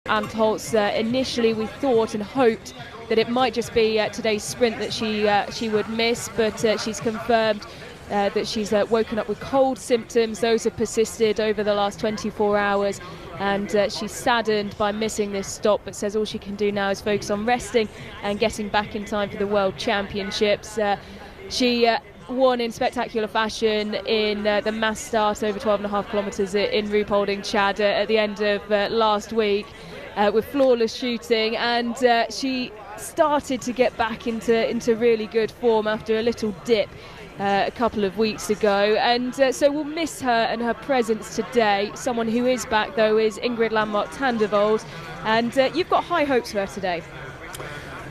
Antholz. Initially we thought and hoped that it might just be today's sprint that she would miss, but she's confirmed that she's woken up with cold symptoms. Those have persisted over the last 24 hours, and she's saddened by missing this stop, but says all she can do now is focus on resting and getting back in time for the World Championships. She won in spectacular fashion in the mass start over 12.5 kilometres in Ruhpolding, Chad, at the end of last week with flawless shooting, and she started to get back into really good form after a little dip a couple of weeks ago, and so we'll miss her and her presence today. Someone who is back though is Ingrid Landmark-Tandevold, and you've got high hopes for her today.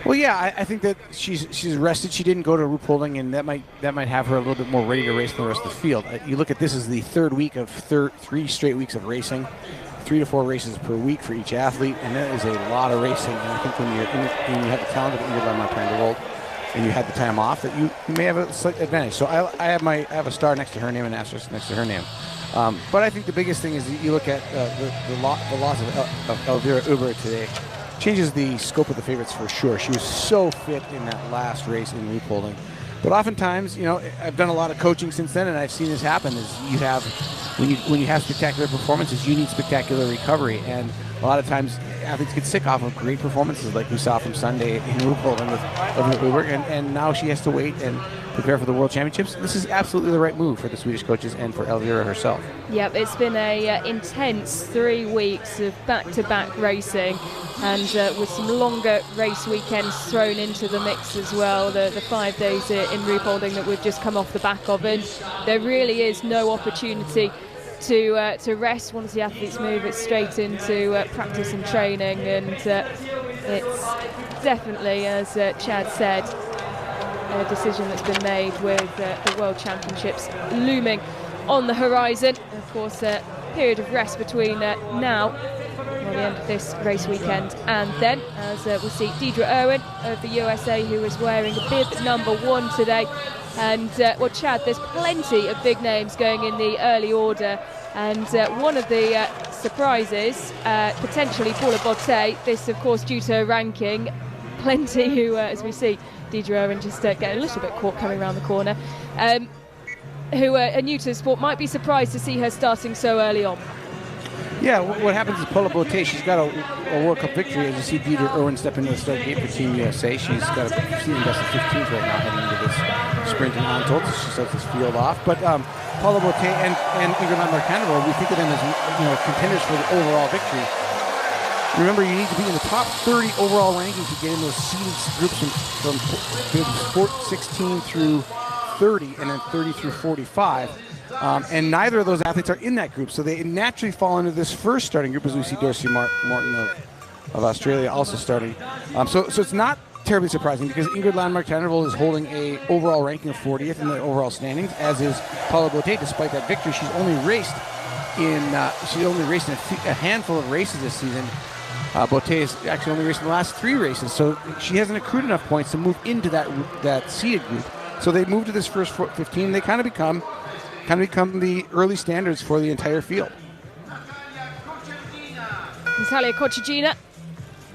Well, yeah, I think that she's rested. She didn't go to Ruhpolding, and that might have her a little bit more ready to race than the rest of the field. You look at this as the third week of 3 straight weeks of racing, 3 to 4 races per week for each athlete, and that is a lot of racing. And I think when you have the talent of Ingrid Landmark-Tandevold and you had the time off, that you may have a slight advantage. So I have a star next to her name and an asterisk next to her name. But I think the biggest thing is that you look at the loss of Elvira Öberg today. Changes the scope of the favorites for sure. She was so fit in that last race in Ruhpolding. But oftentimes, you know, I've done a lot of coaching since then, and I've seen this happen. Is you have when you have spectacular performances, you need spectacular recovery, and a lot of times athletes get sick off of great performances, like we saw from Sunday in Ruhpolding with Öberg, and now she has to wait and prepare for the World Championships. This is absolutely the right move for the Swedish coaches and for Elvira herself. Yep, it's been a intense 3 weeks of back-to-back racing, and with some longer race weekends thrown into the mix as well, the 5 days in Ruhpolding that we've just come off the back of, and there really is no opportunity to rest once the athletes move it straight into practice and training, and it's definitely, as Chad said, a decision that's been made with the World Championships looming on the horizon. And of course, a period of rest between now, the end of this race weekend, and then, as we see Deidre Irwin of the USA, who is wearing bib number 1 today. And well, Chad, there's plenty of big names going in the early order, and one of the surprises, potentially Paula Botte. This, of course, due to her ranking. Plenty who, as we see, Deidre Irwin just getting a little bit caught coming around the corner, who are new to the sport, might be surprised to see her starting so early on. Yeah, what happens is Paula Botte, she's got a World Cup victory. As you see Deidre Irwin step into the start gate for Team USA, she's got a season best of 15th right now heading into this sprint in Antholz. She starts this field off. But Paula Botte and Ingrid Landmark-Tandevold, we think of them as contenders for the overall victory. Remember, you need to be in the top 30 overall ranking to get in those seeded groups from 16 through 30 and then 30 through 45. And neither of those athletes are in that group, so they naturally fall into this first starting group, as we see Darcy Martin of Australia also starting. So it's not terribly surprising, because Ingrid Landmark-Tandevold is holding a overall ranking of 40th in the overall standings, as is Paula Botte. Despite that victory, she's only raced in a handful of races this season. Botte has actually only raced in the last 3 races, so she hasn't accrued enough points to move into that seeded group. So they move to this first 15. They kind of become the early standards for the entire field. Natalia Kocigina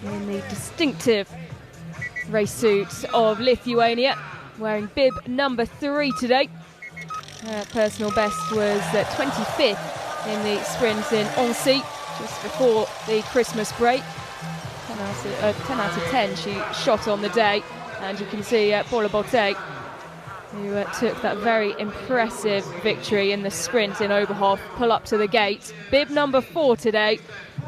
in the distinctive race suit of Lithuania, wearing bib number 3 today. Her personal best was 25th in the sprint in Annecy just before the Christmas break. 10 out of 10 she shot on the day, and you can see Paula Botte, who took that very impressive victory in the sprint in Oberhof, pull up to the gate. Bib number 4 today.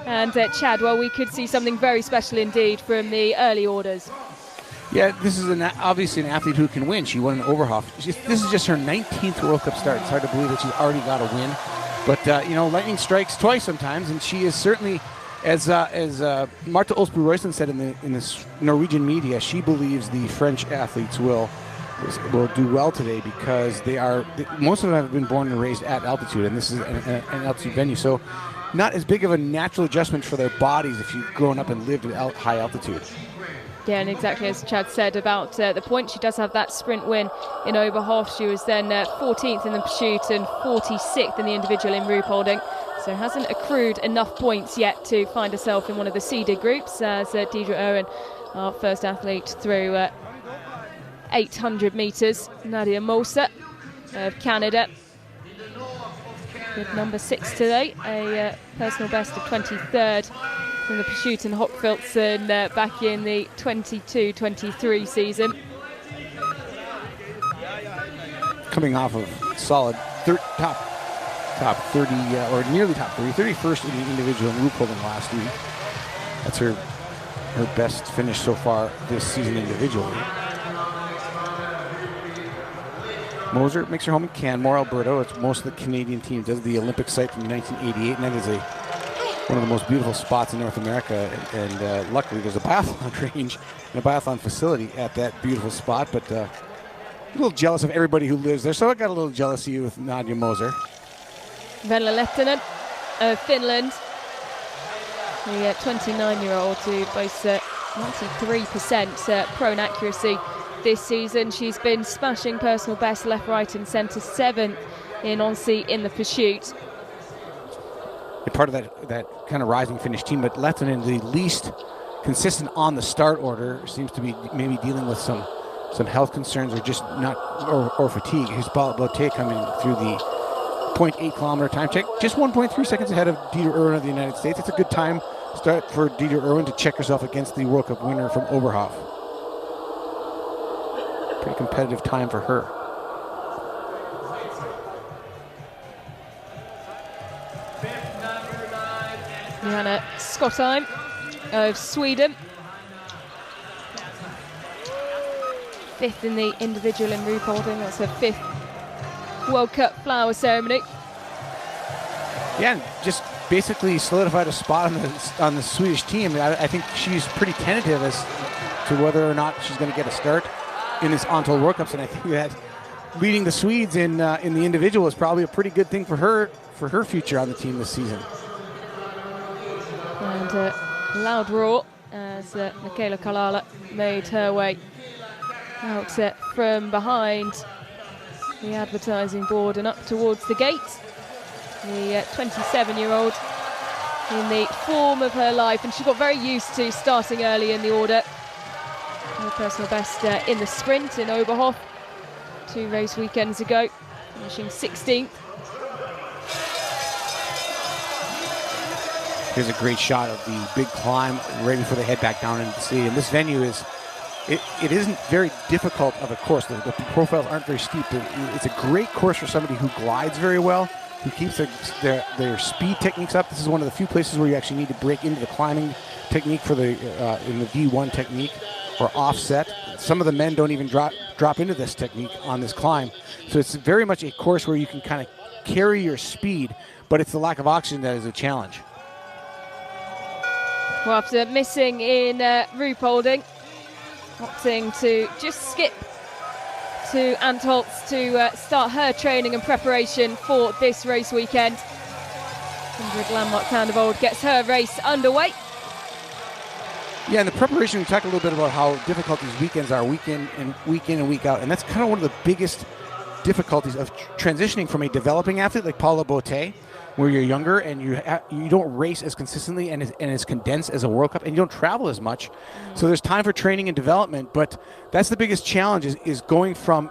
And Chad, well, we could see something very special indeed from the early orders. Yeah, this is obviously an athlete who can win. She won in Oberhof. This is just her 19th World Cup start. It's hard to believe that she's already got a win. But, lightning strikes twice sometimes, and she is certainly, as Marta Olsbu-Roysland said in this Norwegian media, she believes the French athletes will do well today, because most of them have been born and raised at altitude, and this is an altitude venue, so not as big of a natural adjustment for their bodies if you've grown up and lived at high altitude. Yeah, and exactly as Chad said about the point, she does have that sprint win in Oberhof. She was then 14th in the pursuit and 46th in the individual in Ruhpolding. So So hasn't accrued enough points yet to find herself in one of the seeded groups, as Deidre Owen, our first athlete through 800 metres. Nadia Moser of Canada, with number 6 today, a personal best of 23rd from the pursuit in Hochfilzen back in the 22-23 season. Coming off of solid top 30, or nearly top 30, 31st in the individual in Ruhpolding last week. That's her best finish so far this season individually. Moser makes her home in Canmore, Alberta. It's most of the Canadian team does the Olympic site from 1988, and that is one of the most beautiful spots in North America. And luckily, there's a biathlon range and a biathlon facility at that beautiful spot. But a little jealous of everybody who lives there, so I got a little jealousy with Nadia Moser. Venla Lehtinen of Finland, the 29-year-old who boasts 93% prone accuracy this season. She's been smashing personal best left, right and centre, 7th in Annecy in the pursuit. And part of that kind of rising Finnish team, but Lehtinen, the least consistent on the start order, seems to be maybe dealing with some health concerns or just not, or fatigue. Here's Biathlon coming through the 0.8 kilometer time check, just 1.3 seconds ahead of Deidre Irwin of the United States. It's a good time start for Deidre Irwin to check herself against the World Cup winner from Oberhof. Pretty competitive time for her. Johanna Skottheim of Sweden, 5th in the individual in Ruhpolding. That's her 5th World Cup flower ceremony. Yeah, and just basically solidified a spot on the Swedish team. I think she's pretty tentative as to whether or not she's going to get a start in this Antholz World Cups, and I think that leading the Swedes in the individual is probably a pretty good thing for her future on the team this season. And a loud roar as Michaela Kalala made her way out from behind the advertising board and up towards the gate. The 27-year-old in the form of her life, and she got very used to starting early in the order. Her personal best in the sprint in Oberhof 2 race weekends ago, finishing 16th. Here's a great shot of the big climb right before they head back down into the stadium. This venue is, it isn't very difficult of a course. The profiles aren't very steep. It's a great course for somebody who glides very well, who keeps their speed techniques up. This is one of the few places where you actually need to break into the climbing technique for in the V1 technique or offset. Some of the men don't even drop into this technique on this climb. So it's very much a course where you can kind of carry your speed, but it's the lack of oxygen that is a challenge. Well, after missing in Ruhpolding, opting to just skip to Antholz to start her training and preparation for this race weekend. Ingrid Landmark-Tandvold gets her race underway. Yeah, in the preparation, we talked a little bit about how difficult these weekends are, week in and week out, and that's kind of one of the biggest difficulties of transitioning from a developing athlete like Paula Beauté, where you're younger and you don't race as consistently and as condensed as a World Cup, and you don't travel as much. So there's time for training and development, but that's the biggest challenge is going from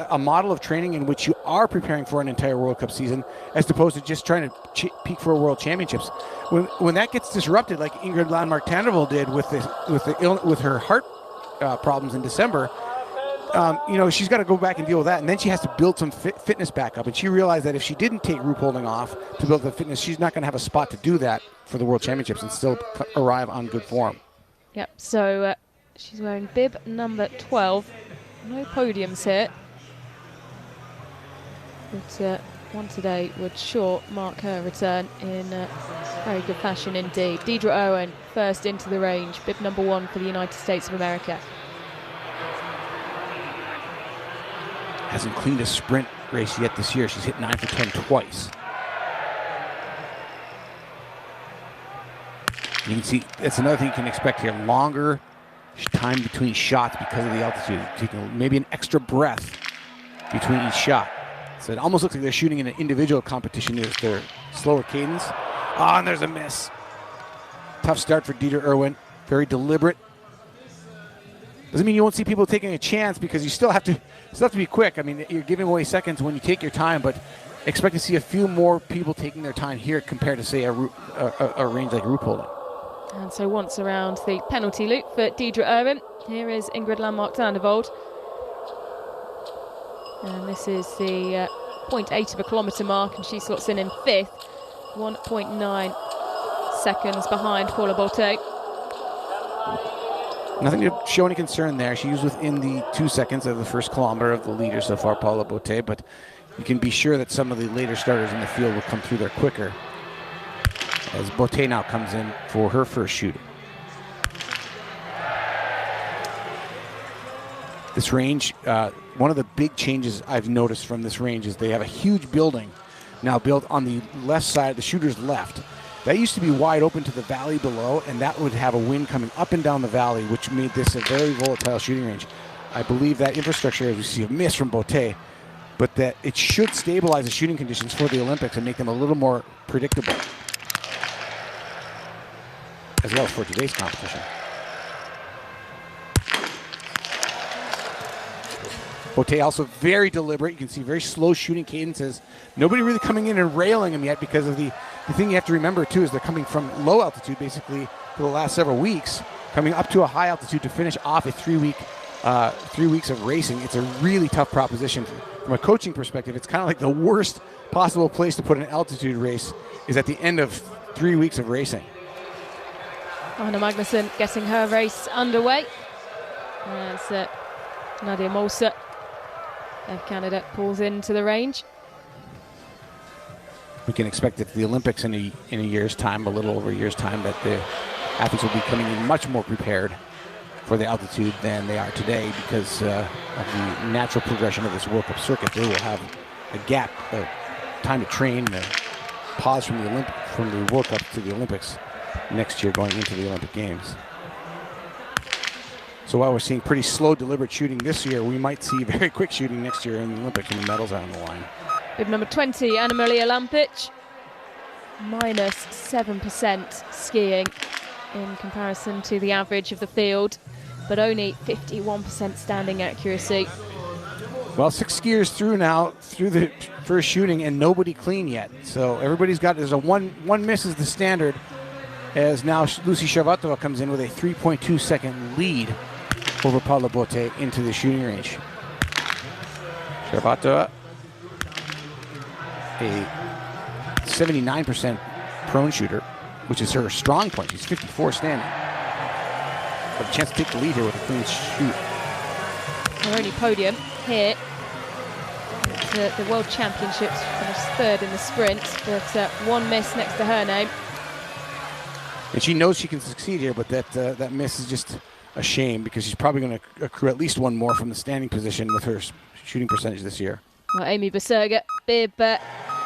a model of training in which you are preparing for an entire World Cup season as opposed to just trying to peak for World Championships. When that gets disrupted, like Ingrid Landmark-Tandvold did with her heart problems in December, she's got to go back and deal with that, and then she has to build some fitness back up. And she realized that if she didn't take Ruhpolding off to build the fitness, she's not going to have a spot to do that for the World Championships and still arrive on good form. Yep, so she's wearing bib number 12. No podiums here. But one today would sure mark her return in very good fashion indeed. Deidre Owen, first into the range, bib number 1 for the United States of America. Hasn't cleaned a sprint race yet this year. She's hit 9 for 10 twice. You can see that's another thing you can expect here. Longer time between shots because of the altitude. Taking maybe an extra breath between each shot. So it almost looks like they're shooting in an individual competition with their slower cadence. Oh, and there's a miss. Tough start for Dieter Irwin. Very deliberate. Doesn't mean you won't see people taking a chance, because you still have to be quick. I mean, you're giving away seconds when you take your time, but expect to see a few more people taking their time here compared to, say, a range like Ruhpolding. And so once around the penalty loop for Deirdre Irwin. Here is Ingrid Landmark-Dandervold. And this is the 0.8 of a kilometre mark, and she slots in 5th, 1.9 seconds behind Paula Botte. Nothing to show any concern there. She was within the 2 seconds of the first kilometre of the leader so far, Paula Botte, but you can be sure that some of the later starters in the field will come through there quicker, as Botte now comes in for her first shooting. This range, one of the big changes I've noticed from this range is they have a huge building now built on the left side, the shooter's left. That used to be wide open to the valley below, and that would have a wind coming up and down the valley, which made this a very volatile shooting range. I believe that infrastructure, as we see a miss from Botte, but that it should stabilize the shooting conditions for the Olympics and make them a little more predictable, as well as for today's competition. Botte also very deliberate. You can see very slow shooting cadences. Nobody really coming in and railing him yet, because of the thing you have to remember too is they're coming from low altitude basically for the last several weeks, coming up to a high altitude to finish off a 3 weeks of racing. It's a really tough proposition. From a coaching perspective, it's kind of like the worst possible place to put an altitude race is at the end of 3 weeks of racing. Anna Magnusson getting her race underway. As Nadia Molser of Canada pulls into the range. We can expect that the Olympics in a year's time, a little over a year's time, that the athletes will be coming in much more prepared for the altitude than they are today, because of the natural progression of this World Cup circuit. They will have a gap, time to train, pause from the World Cup to the Olympics next year, going into the Olympic Games. So while we're seeing pretty slow, deliberate shooting this year, we might see very quick shooting next year in the Olympics when the medals are on the line. Bib number 20, Anna-Maria Lampic, minus 7% skiing in comparison to the average of the field, but only 51% standing accuracy. Well, 6 skiers through now, through the first shooting, and nobody clean yet. So everybody's got, there's a one miss is the standard, as now Lucy Sharbatova comes in with a 3.2 second lead over Paula Botte into the shooting range. Sharbatova, a 79% prone shooter, which is her strong point. She's 54 standing. But a chance to take the lead here with a clean shoot. Her only podium here at the World Championships, finished 3rd in the sprint, but one miss next to her name. And she knows she can succeed here, but that miss is just a shame, because she's probably going to accrue at least one more from the standing position with her shooting percentage this year. Well, Amy Berserger, Bib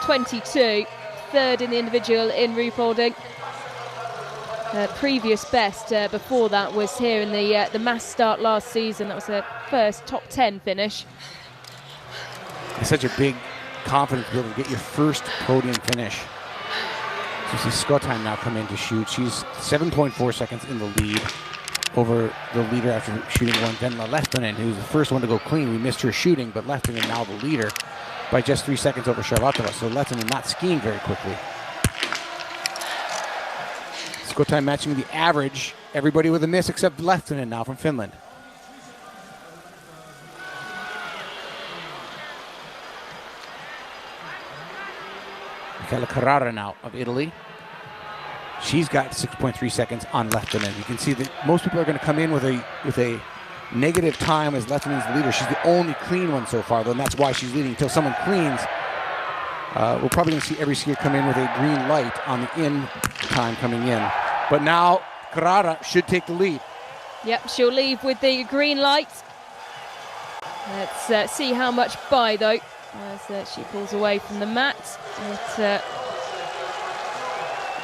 22, 3rd in the individual in Ruhpolding. Previous best before that was here in the mass start last season. That was her first top 10 finish. It's such a big confidence builder to get your first podium finish. So you see Skotheim now come in to shoot. She's 7.4 seconds in the lead over the leader after shooting one. Venla Lehtonen, who's the first one to go clean. We missed her shooting, but Lehtonen now the leader by just 3 seconds over Sharbatova. So Lehtonen not skiing very quickly. Skotheim matching the average. Everybody with a miss except Lehtonen now from Finland. Michaela Carrara now of Italy. She's got 6.3 seconds on Lehtonen. You can see that most people are going to come in with a negative time as Lehtonen's the leader. She's the only clean one so far, though, and that's why she's leading until someone cleans. We're probably going to see every skier come in with a green light on the in time coming in. But now Carrara should take the lead. Yep, she'll leave with the green light. Let's see how much by, though, as she pulls away from the mat. It looks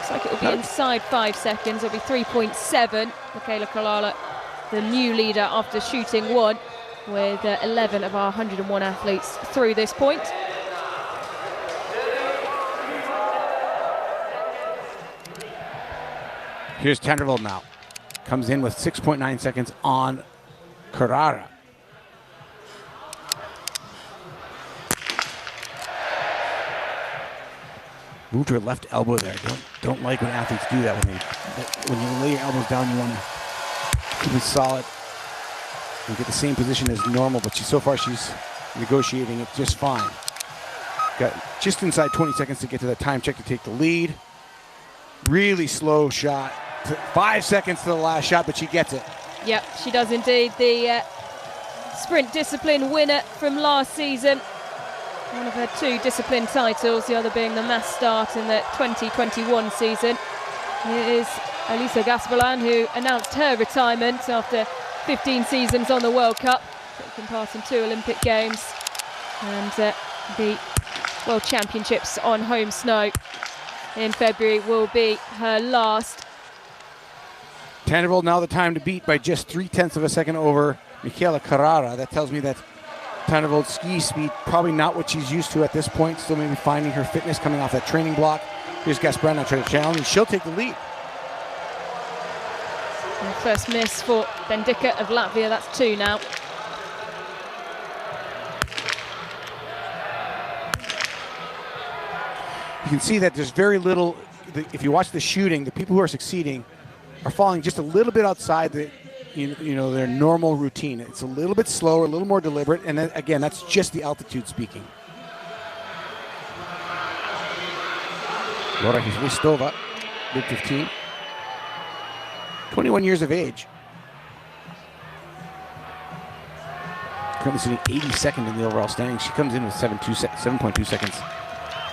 like it will be inside 5 seconds. It'll be 3.7. Michaela Carrara, the new leader after shooting one, with 11 of our 101 athletes through this point. Here's Vandervelde now. Comes in with 6.9 seconds on Carrara. Moved her left elbow there. Don't like when athletes do that. When you lay your elbows down, you want to keep it solid and get the same position as normal, but so far she's negotiating it just fine. Got just inside 20 seconds to get to the time check to take the lead. Really slow shot. 5 seconds to the last shot, but she gets it. Yep, she does indeed. The sprint discipline winner from last season. One of her 2 discipline titles, the other being the mass start in the 2021 season. It is Elisa Gaspelan, who announced her retirement after 15 seasons on the World Cup, taking part in 2 Olympic Games and the World Championships on home snow in February will be her last. Vandervelde now the time to beat by just 0.3 of a second over Michaela Carrara. That tells me that Vandervelde's ski speed probably not what she's used to at this point. Still maybe finding her fitness coming off that training block. Here's Gasperan now trying to challenge, and she'll take the lead. And first miss for Bendica of Latvia. That's 2 now. You can see that there's very little, if you watch the shooting, the people who are succeeding are falling just a little bit outside the, their normal routine. It's a little bit slower, a little more deliberate, and then, again, that's just the altitude speaking. Laura Hristova, mid-15, 21 years of age. Currently sitting 82nd in the overall standings. She comes in with 7.2 seconds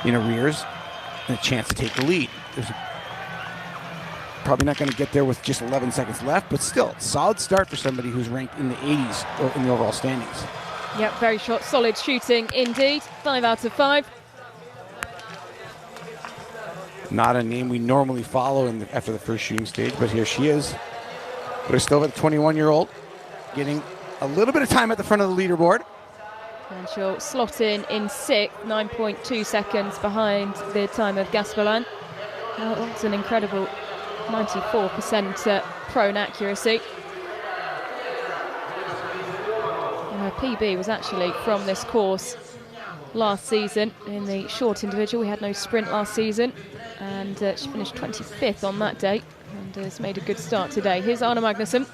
in arrears and a chance to take the lead. Probably not going to get there with just 11 seconds left, but still, solid start for somebody who's ranked in the 80s or in the overall standings. Yep, very short, solid shooting indeed. 5 out of 5. Not a name we normally follow after the first shooting stage, but here she is. Hristova, the 21-year-old, getting a little bit of time at the front of the leaderboard. And she'll slot in 6th, 9.2 seconds behind the time of Gaspelan. That's an incredible 94% prone accuracy. And her PB was actually from this course last season in the short individual. We had no sprint last season, and she finished 25th on that day and has made a good start today. Here's Anna Magnusson.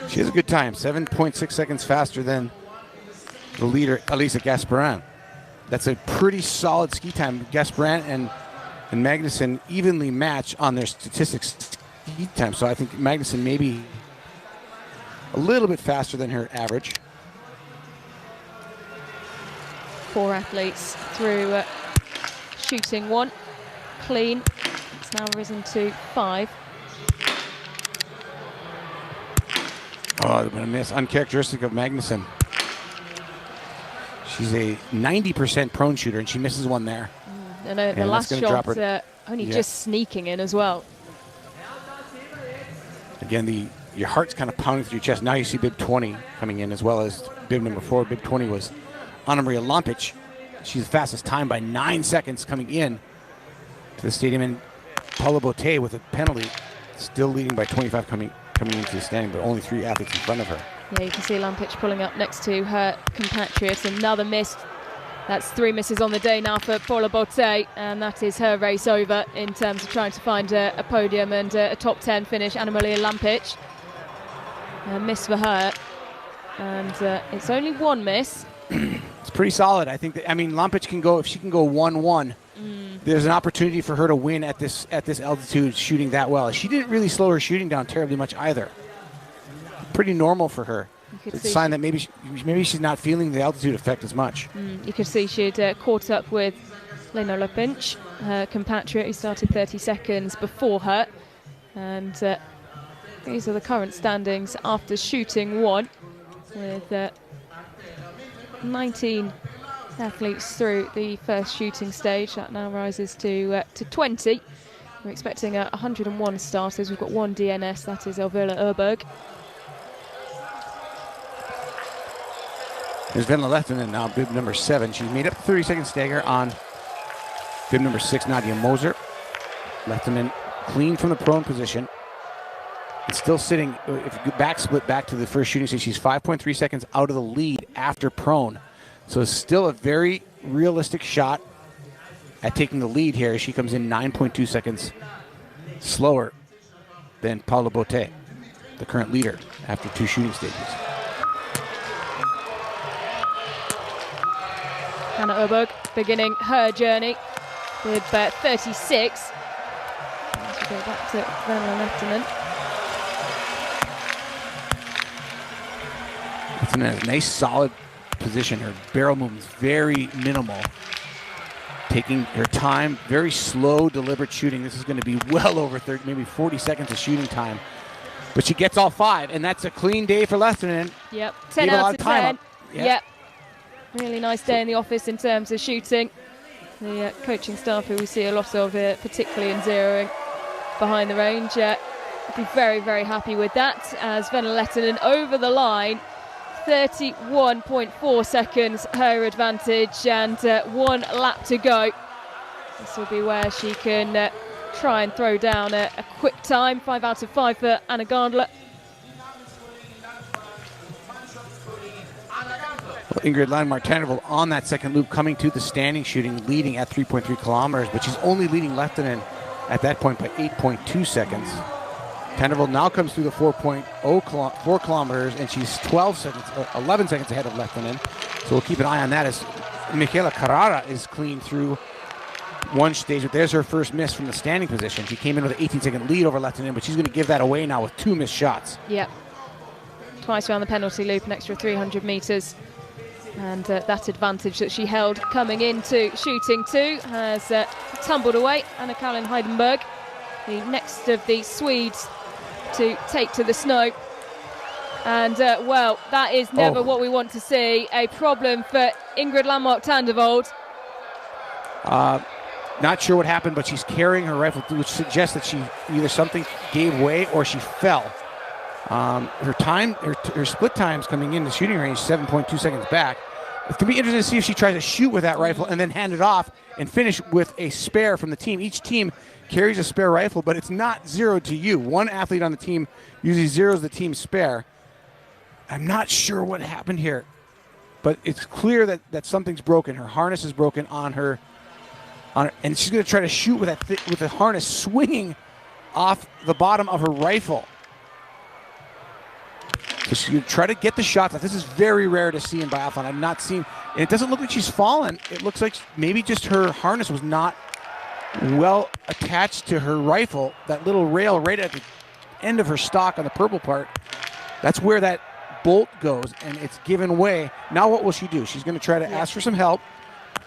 She has a good time, 7.6 seconds faster than the leader, Elisa Gasperan. That's a pretty solid ski time. Gasperan and Magnusson evenly match on their statistics ski time, so I think Magnusson maybe a little bit faster than her average. 4 athletes through shooting 1, clean. It's now risen to 5. Oh, a miss, uncharacteristic of Magnusson. She's a 90% prone shooter, and she misses one there. And the last shot only just sneaking in as well. Again, your heart's kind of pounding through your chest. Now you see bib 20 coming in as well as bib number 4. Bib 20 was Anna Maria Lampic. She's the fastest time by 9 seconds coming in to the stadium. And Paula Botte with a penalty, still leading by 25 coming into the standing, but only 3 athletes in front of her. Yeah, you can see Lampic pulling up next to her compatriot. Another miss. That's 3 misses on the day now for Paula Botte, and that is her race over in terms of trying to find a podium and a top 10 finish. Anna Maria Lampic, a miss for her, and it's only 1 miss. It's pretty solid. I think Lampic can go, if she can go 1-1. There's an opportunity for her to win at this altitude shooting that well. She didn't really slow her shooting down terribly much either. Pretty normal for her. It's a sign that maybe she's not feeling the altitude effect as much. You could see she'd caught up with Lena Lepinch, her compatriot, who started 30 seconds before her. And these are the current standings after shooting 1, with 19 athletes through the first shooting stage. That now rises to 20. We're expecting 101 starters. We've got 1 DNS, that is Elvira Öberg. There's Venla Lehtinen now, bib number 7. She's made up the 30-second stagger on bib number 6, Nadia Moser. Lehtinen clean from the prone position. And still sitting, if you back split back to the first shooting stage, she's 5.3 seconds out of the lead after prone. So it's still a very realistic shot at taking the lead here. She comes in 9.2 seconds slower than Paula Botte, the current leader, after 2 shooting stages. Hannah Öberg beginning her journey with 36. As we go back to Venla Lehtinen. It's in a nice solid position. Her barrel movement's very minimal. Taking her time, very slow, deliberate shooting. This is going to be well over 30, maybe 40 seconds of shooting time. But she gets all 5, and that's a clean day for Lehtinen. Yep, 10 out of 10. Yep. Really nice day in the office in terms of shooting. The coaching staff, who we see a lot of, particularly in zeroing behind the range, be very, very happy with that. As Venla Lehtinen over the line, 31.4 seconds her advantage, and 1 lap to go. This will be where she can try and throw down a quick time. 5 out of 5 for Anna Gardler. Well, Ingrid Landmark-Tannerveld on that second loop, coming to the standing shooting, leading at 3.3 kilometers, but she's only leading Lehtinen at that point by 8.2 seconds. Tannerveld now comes through the 4 kilometers, and she's 11 seconds ahead of Lehtinen. So we'll keep an eye on that as Michaela Carrara is clean through one stage. But there's her first miss from the standing position. She came in with an 18-second lead over Lehtinen, but she's going to give that away now with 2 missed shots. Yep. Twice around the penalty loop, an extra 300 metres. And that advantage that she held coming into shooting 2 has tumbled away. Anna-Karin Heidenberg, the next of the Swedes to take to the snow. And, well, that is never what we want to see. A problem for Ingrid Landmark-Tannerveld. Not sure what happened, but she's carrying her rifle, which suggests that she either something gave way or she fell. Her split times coming in the shooting range, 7.2 seconds back. It's going to be interesting to see if she tries to shoot with that rifle and then hand it off and finish with a spare from the team. Each team carries a spare rifle, but it's not 0 to you. One athlete on the team usually zeros the team's spare. I'm not sure what happened here, but it's clear that something's broken. Her harness is broken on her, and she's going to try to shoot with with the harness swinging off the bottom of her rifle. So she's going to try to get the shots off. This is very rare to see in biathlon. I've not seen, and it doesn't look like she's fallen. It looks like maybe just her harness was not well attached to her rifle. That little rail right at the end of her stock on the purple part, that's where that bolt goes, and it's given way. Now what will she do? She's going to try to ask for some help.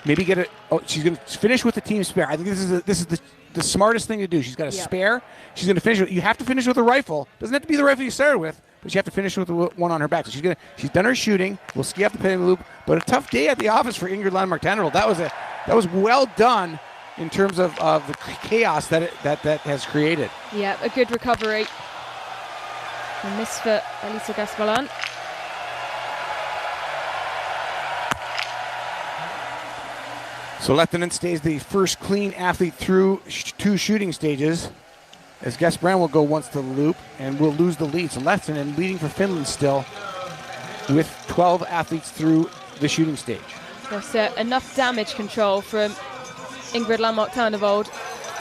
Maybe get it. Oh, she's going to finish with the team spare. I think this is the smartest thing to do. She's got a spare. She's going to finish with. You have to finish with a rifle. Doesn't have to be the rifle you started with, but you have to finish with the one on her back. So she's done her shooting. We'll ski up the penalty loop. But a tough day at the office for Ingrid Landmark-Tannerveld. That was well done in terms of the chaos that has created. Yeah, a good recovery. A miss for Elisa Gaspalan. So Lehtinen stays the first clean athlete through 2 shooting stages, as Gasparin will go once to the loop and will lose the lead. So Lehtinen leading for Finland still with 12 athletes through the shooting stage. There's enough damage control from Ingrid Landmark-Tannerveld.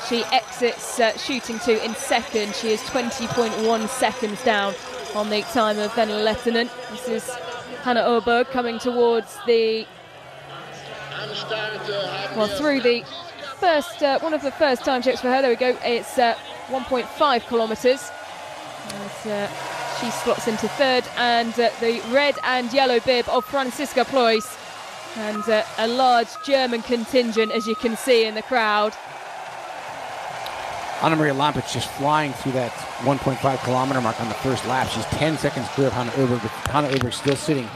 She exits shooting 2 in second. She is 20.1 seconds down on the time of Venla Lehtinen. This is Hannah Öberg coming towards the, through the first, one of the first time checks for her. There we go. It's 1.5 kilometres. As she slots into third, and the red and yellow bib of Franziska Ploys, and a large German contingent, as you can see in the crowd. Anna-Maria Lampic just flying through that 1.5 kilometer mark on the first lap. She's 10 seconds clear of Hannah Öberg, but Hannah Öberg still sitting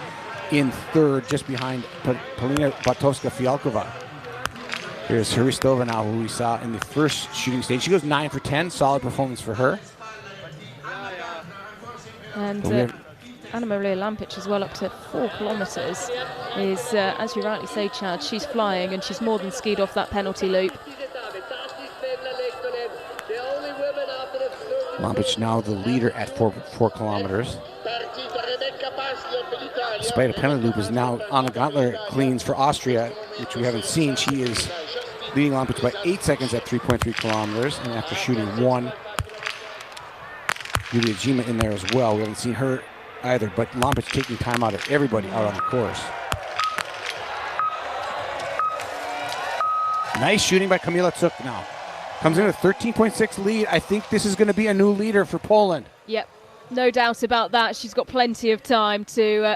in third, just behind Polina Bartowska-Fialkova. Here's Hristova now, who we saw in the first shooting stage. She goes 9 for 10, solid performance for her. And Anna-Maria Lampic as well, up to 4 kilometres, is, as you rightly say, Chad, she's flying, and she's more than skied off that penalty loop. Lampic now the leader at 4 kilometers. Despite a penalty loop, is now Anna Gantler cleans for Austria, which we haven't seen. She is leading Lampic by 8 seconds at 3.3 kilometers, and after shooting 1, Julia Jima in there as well. We haven't seen her either, but Lampic taking time out of everybody out on the course. Nice shooting by Kamila Cuk now. Comes in with a 13.6 lead. I think this is going to be a new leader for Poland. Yep, no doubt about that. She's got plenty of time to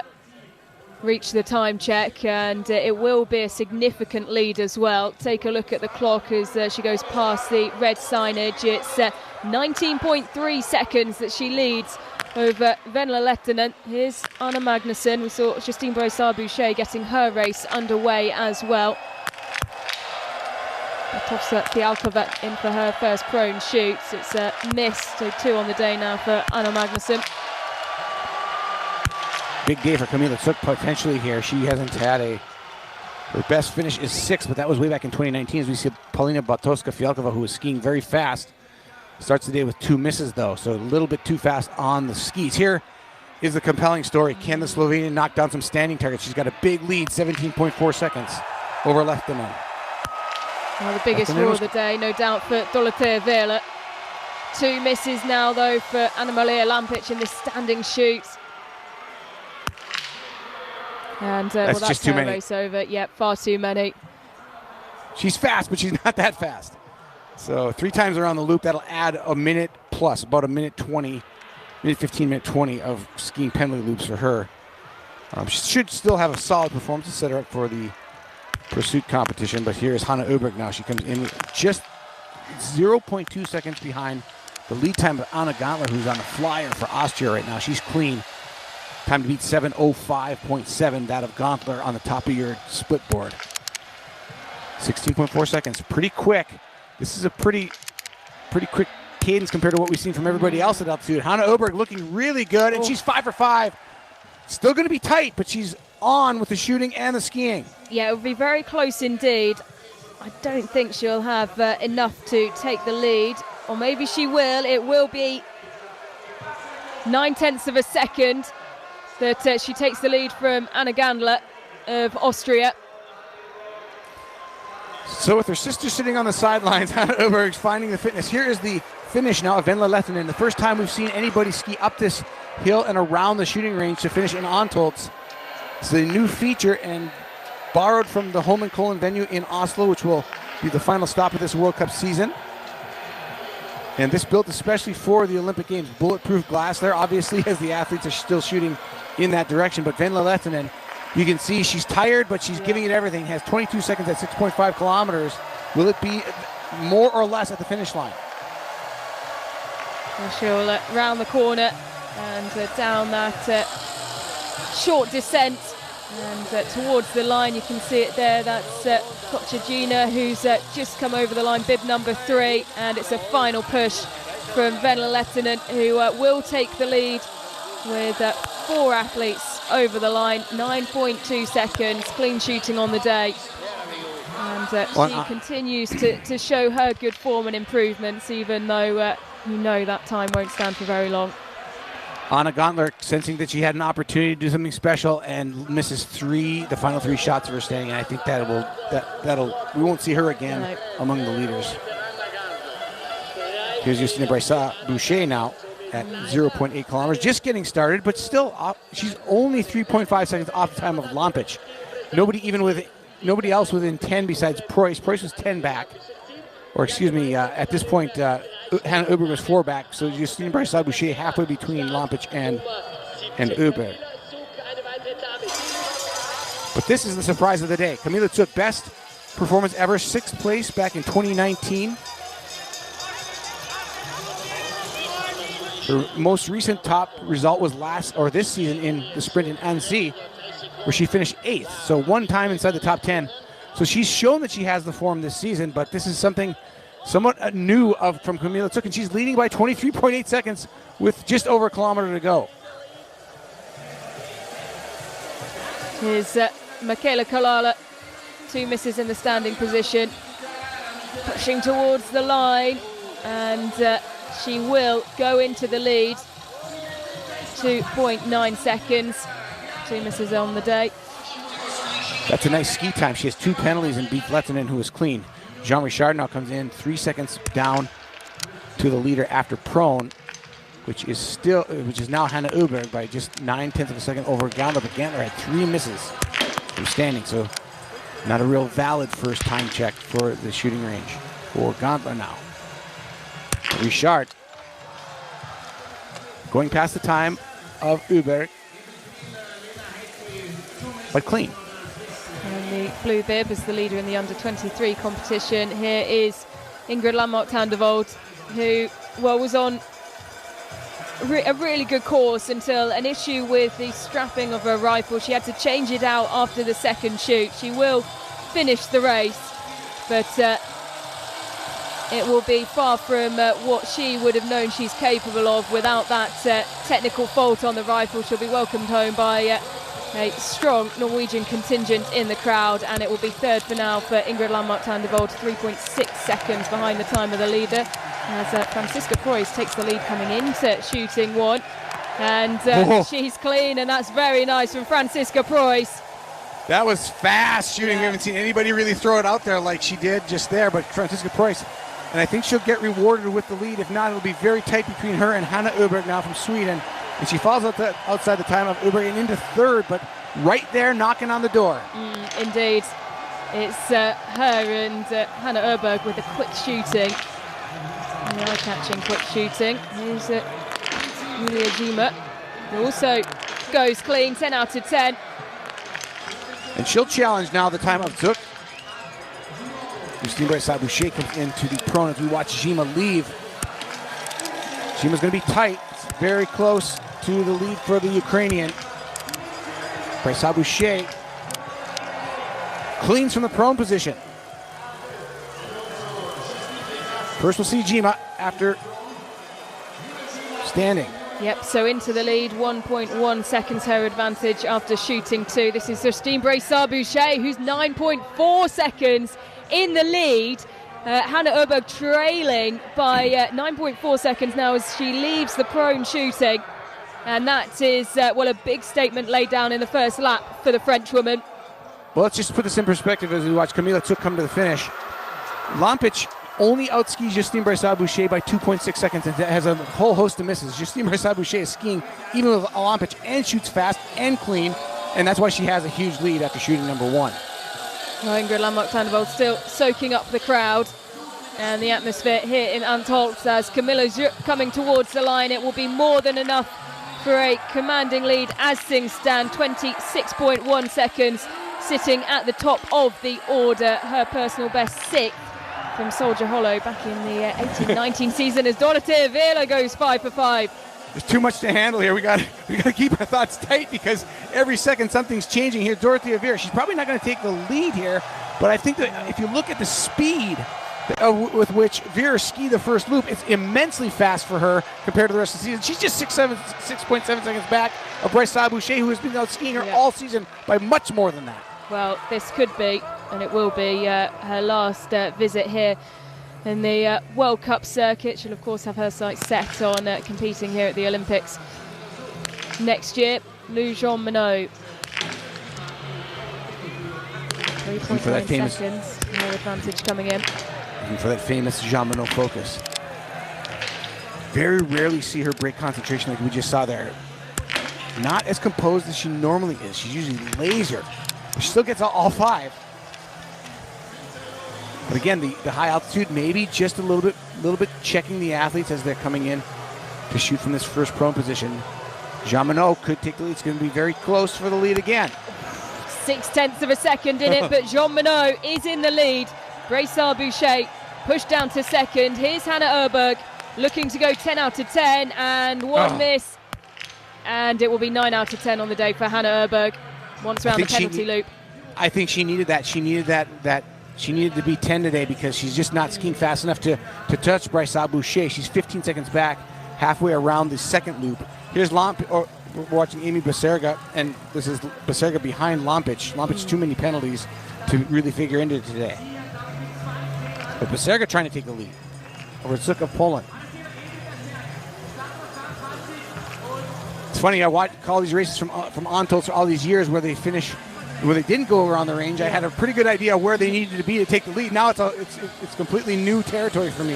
reach the time check, and it will be a significant lead as well. Take a look at the clock as she goes past the red signage. It's 19.3 seconds that she leads over Venla Lehtinen. Here's Anna Magnusson. We saw Justine Brossard-Boucher getting her race underway as well. Tofsa Fialkova in for her first prone shoots. It's a miss, so 2 on the day now for Anna Magnusson. Big day for Kamila Cuk potentially here. She hasn't had her best finish is 6th, but that was way back in 2019 as we see Paulina Batoska-Fialkova, who was skiing very fast. Starts the day with 2 misses though, so a little bit too fast on the skis. Here is the compelling story. Can the Slovenian knock down some standing targets? She's got a big lead, 17.4 seconds over Lehtinen. Well, the biggest draw of the day, no doubt, for Dorothea Viler. 2 misses now, though, for Anna-Maria Lampic in this standing shoot. And that's well, just too many. Race over. Yep, far too many. She's fast, but she's not that fast. So 3 times around the loop, that'll add a minute plus, about a minute 20, minute 15, minute 20 of skiing penalty loops for her. She should still have a solid performance to set her up for the pursuit competition, but here is Hanna Öberg now. She comes in just 0.2 seconds behind the lead time of Anna Gantler, who's on a flyer for Austria right now. She's clean. Time to beat 7:05.7, that of Gantler on the top of your split board. 16.4 seconds, pretty quick. This is a pretty quick cadence compared to what we've seen from everybody else at altitude. Hanna Öberg looking really good, and she's 5 for 5. Still going to be tight, but she's on with the shooting and the skiing. Yeah, it will be very close indeed. I don't think she'll have enough to take the lead, or maybe she will. It will be 9/10 of a second that she takes the lead from Anna Gantler of Austria. So with her sister sitting on the sidelines, Hanna Öberg's finding the fitness. Here is the finish now of Venla Lehtinen. The first time we've seen anybody ski up this hill and around the shooting range to finish in Antholz. It's a new feature and borrowed from the Holmenkollen venue in Oslo, which will be the final stop of this World Cup season. And this built especially for the Olympic Games. Bulletproof glass there, obviously, as the athletes are still shooting in that direction. But Venla Lehtinen, you can see she's tired, but she's giving it everything. Has 22 seconds at 6.5 kilometers. Will it be more or less at the finish line? Well, she'll round the corner and down that short descent and towards the line. You can see it there. That's Kocagina, who's just come over the line, bib number 3, and it's a final push from Venla Lehtinen, who will take the lead with 4 athletes over the line. 9.2 seconds, clean shooting on the day, and she continues to show her good form and improvements, even though you know that time won't stand for very long. Anna Gantler sensing that she had an opportunity to do something special and misses the final 3 shots of her standing, and I think we won't see her again among the leaders. Here's Justine Brossard-Boucher now at 0.8 kilometers, just getting started, but still she's only 3.5 seconds off the time of Lampic. Nobody else within 10 besides Preuss. Preuss was 10 back, or excuse me, at this point Hanna Öberg was 4 back, so Justine Brossard-Boucher halfway between Lampic and Öberg. But this is the surprise of the day. Kamila Cuk, best performance ever, 6th place back in 2019. Her most recent top result was this season in the sprint in Annecy, where she finished 8th. So 1 time inside the top 10. So she's shown that she has the form this season, but this is something somewhat new from Kamila Cuk, and she's leading by 23.8 seconds with just over a kilometer to go. Here's Michaela Kalala, 2 misses in the standing position, pushing towards the line, and she will go into the lead. 2.9 seconds. 2 misses on the day. That's a nice ski time. She has 2 penalties and beats Lettinen, who is clean. Jean Richard now comes in 3 seconds down to the leader after prone, which is now Hannah Öberg by just 9/10 of a second over Gantler. But Gantler had 3 misses from standing, so not a real valid first time check for the shooting range for Gantler now. Richard going past the time of Öberg, but clean. And the blue bib is the leader in the under-23 competition. Here is Ingrid Landmark-Tandevold, who, well, was on a really good course until an issue with the strapping of her rifle. She had to change it out after the second shoot. She will finish the race, but it will be far from what she would have known she's capable of without that technical fault on the rifle. She'll be welcomed home by a strong Norwegian contingent in the crowd, and it will be third for now for Ingrid Landmark-Tandevold, 3.6 seconds behind the time of the leader, as Franziska Preuss takes the lead coming into shooting 1. And she's clean, and that's very nice from Franziska Preuss. That was fast shooting. We haven't seen anybody really throw it out there like she did just there, but Franziska Preuss, and I think she'll get rewarded with the lead. If not, it'll be very tight between her and Hannah Öberg now from Sweden. And she falls outside the time of Öberg and into third, but right there knocking on the door. Indeed. It's her and Hannah Öberg with the quick shooting. The eye-catching quick shooting. Here's Julia Zima, who also goes clean, 10 out of 10. And she'll challenge now the time of Zuk. Justine Bressard-Boucher comes into the prone as we watch Zima leave. Zima's going to be tight. It's very close to the lead for the Ukrainian. Bressard-Boucher cleans from the prone position. First we'll see Zima after standing. Yep, so into the lead, 1.1 seconds her advantage after shooting 2. This is Justine Bressard-Boucher, who's 9.4 seconds in the lead. Hannah Öberg trailing by 9.4 seconds now as she leaves the prone shooting. And that is, well, a big statement laid down in the first lap for the Frenchwoman. Well, let's just put this in perspective as we watch Camila Zuk come to the finish. Lampic only outskis Justine Bressard-Boucher by 2.6 seconds and has a whole host of misses. Justine Bressard-Boucher is skiing even with Lampic and shoots fast and clean, and that's why she has a huge lead after shooting number 1. Well, Ingrid Landmark-Tandevold still soaking up the crowd and the atmosphere here in Antholz as Camilla Zuk coming towards the line. It will be more than enough for a commanding lead as things stand. 26.1 seconds, sitting at the top of the order. Her personal best 6th from Soldier Hollow back in the 18-19 season as Dorothea Vila goes 5 for 5. There's too much to handle here. We got to keep our thoughts tight because every second something's changing here. Dorothea Vila, she's probably not going to take the lead here, but I think that if you look at the speed with which Vera skied the first loop, it's immensely fast for her compared to the rest of the season. She's just 6.7 seconds back of Bressard-Boucher, who has been out skiing her all season by much more than that. Well, this could be, and it will be, her last visit here in the World Cup circuit. She'll, of course, have her sights set on competing here at the Olympics next year. Lou Jean Monod. 3.9 seconds, no advantage coming in. Looking for that famous Jean Monod focus. Very rarely see her break concentration like we just saw there. Not as composed as she normally is. She's usually laser. She still gets all 5. But again, the high altitude maybe just a little bit checking the athletes as they're coming in to shoot from this first prone position. Jean Monod could take the lead. It's going to be very close for the lead again. 0.6 of a second in it, but Jean Monod is in the lead. Bressard-Boucher pushed down to second. Here's Hannah Öberg looking to go 10 out of 10 and one miss. And it will be 9 out of 10 on the day for Hannah Öberg once around the penalty loop. I think she needed that. She needed that. She needed to be 10 today because she's just not skiing fast enough to touch Bressard-Boucher. She's 15 seconds back, halfway around the second loop. Here's we're watching Amy Beserga, and this is Beserga behind Lampic. Lampic too many penalties to really figure into it today. But Beserga trying to take the lead over Zuk of Poland. It's funny, I call these races from Antholz for all these years where they didn't go around the range. I had a pretty good idea where they needed to be to take the lead. Now it's completely new territory for me.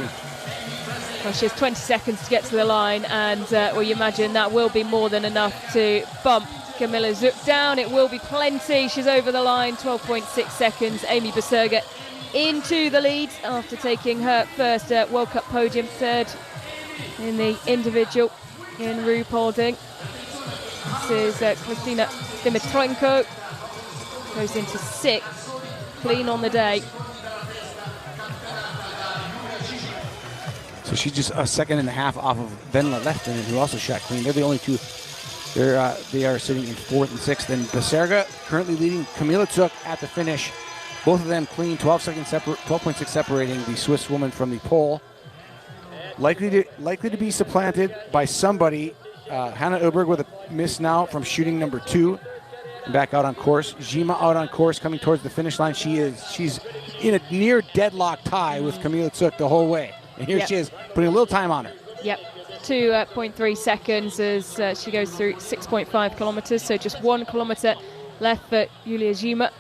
Well, she has 20 seconds to get to the line, and well, you imagine that will be more than enough to bump Camilla Zook down. It will be plenty. She's over the line, 12.6 seconds. Amy Beserga into the lead after taking her first World Cup podium, third in the individual in Ruhpolding. This is Kristina Dimitrenko. Goes into sixth, clean on the day. So she's just a second and a half off of Venla Lehtinen, who also shot clean. They're the only two. They are sitting in fourth and sixth. And Beserga currently leading Camilla Zook at the finish. Both of them clean, 12.6 separating the Swiss woman from the pole. Likely to be supplanted by somebody. Hannah Öberg with a miss now from shooting number 2. Back out on course. Jima out on course, coming towards the finish line. She's in a near deadlock tie with Camilla Zook the whole way. And here she is, putting a little time on her. Yep, 2.3 seconds as she goes through 6.5 kilometers. So just 1 kilometer left for Julia Jima.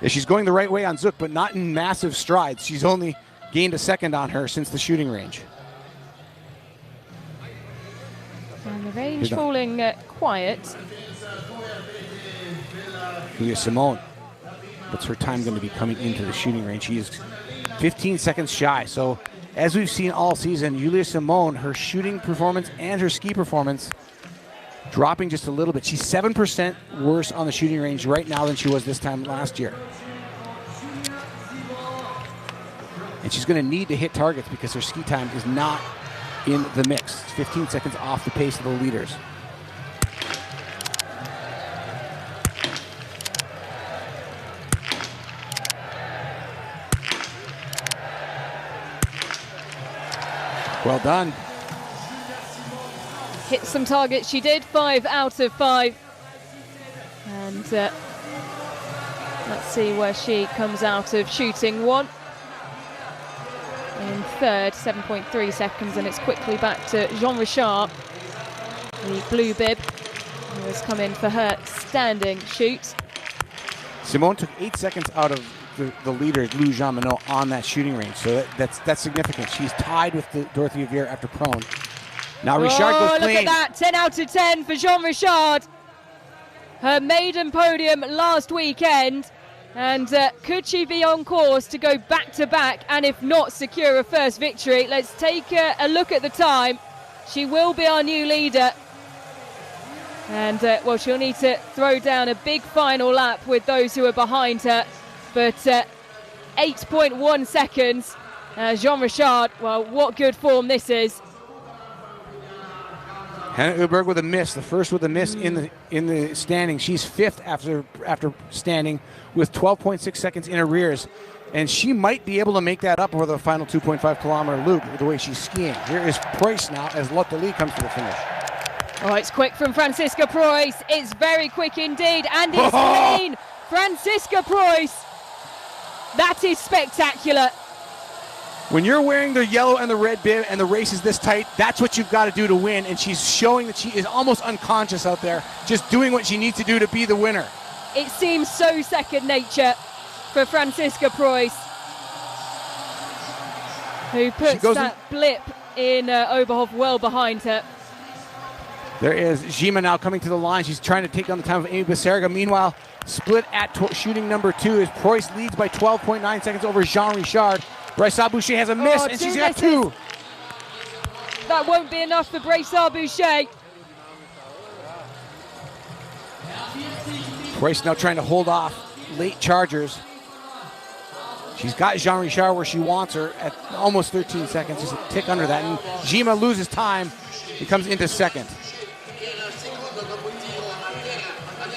Yeah, she's going the right way on Zook, but not in massive strides. She's only gained a second on her since the shooting range. And the range falling quiet. Julia Simone. What's her time going to be coming into the shooting range? She is 15 seconds shy. So as we've seen all season, Julia Simone, her shooting performance and her ski performance dropping just a little bit. She's 7% worse on the shooting range right now than she was this time last year. And she's going to need to hit targets because her ski time is not in the mix. It's 15 seconds off the pace of the leaders. Well done. Hit some targets. She did, 5 out of 5. And let's see where she comes out of shooting 1. In third, 7.3 seconds, and it's quickly back to Jean Richard, the blue bib, who has come in for her standing shoot. Simone took 8 seconds out of the leader, Lou Jean Monod, on that shooting range. So that's significant. She's tied with Dorothy Öberg after prone. Now Richard goes clean. Look at that, 10 out of 10 for Jean Richard. Her maiden podium last weekend. And could she be on course to go back-to-back, and if not, secure a first victory? Let's take a look at the time. She will be our new leader. And, well, she'll need to throw down a big final lap with those who are behind her. But 8.1 seconds. Jean Richard, well, what good form this is. Hannah Öberg with a miss, the first with a miss in the standing. She's 5th after standing with 12.6 seconds in arrears. And she might be able to make that up over the final 2.5 kilometer loop with the way she's skiing. Here is Preuss now as Lotte Lee comes to the finish. Oh, it's quick from Franziska Preuss. It's very quick indeed, and it's clean. Franziska Preuss. That is spectacular. When you're wearing the yellow and the red bib and the race is this tight, that's what you've got to do to win. And she's showing that she is almost unconscious out there, just doing what she needs to do to be the winner. It seems so second nature for Franziska Preuss, who puts that blip in Oberhof well behind her. There is Jima now coming to the line. She's trying to take down the time of Amy Beserga. Meanwhile, split at shooting number 2 as Preuss leads by 12.9 seconds over Jean Richard. Brassard Boucher has a miss, and she's got 2. That won't be enough for Brassard Boucher. Preuss now trying to hold off late chargers. She's got Jean Richard where she wants her at almost 13 seconds, just a tick under that. And Jima loses time. He comes into second.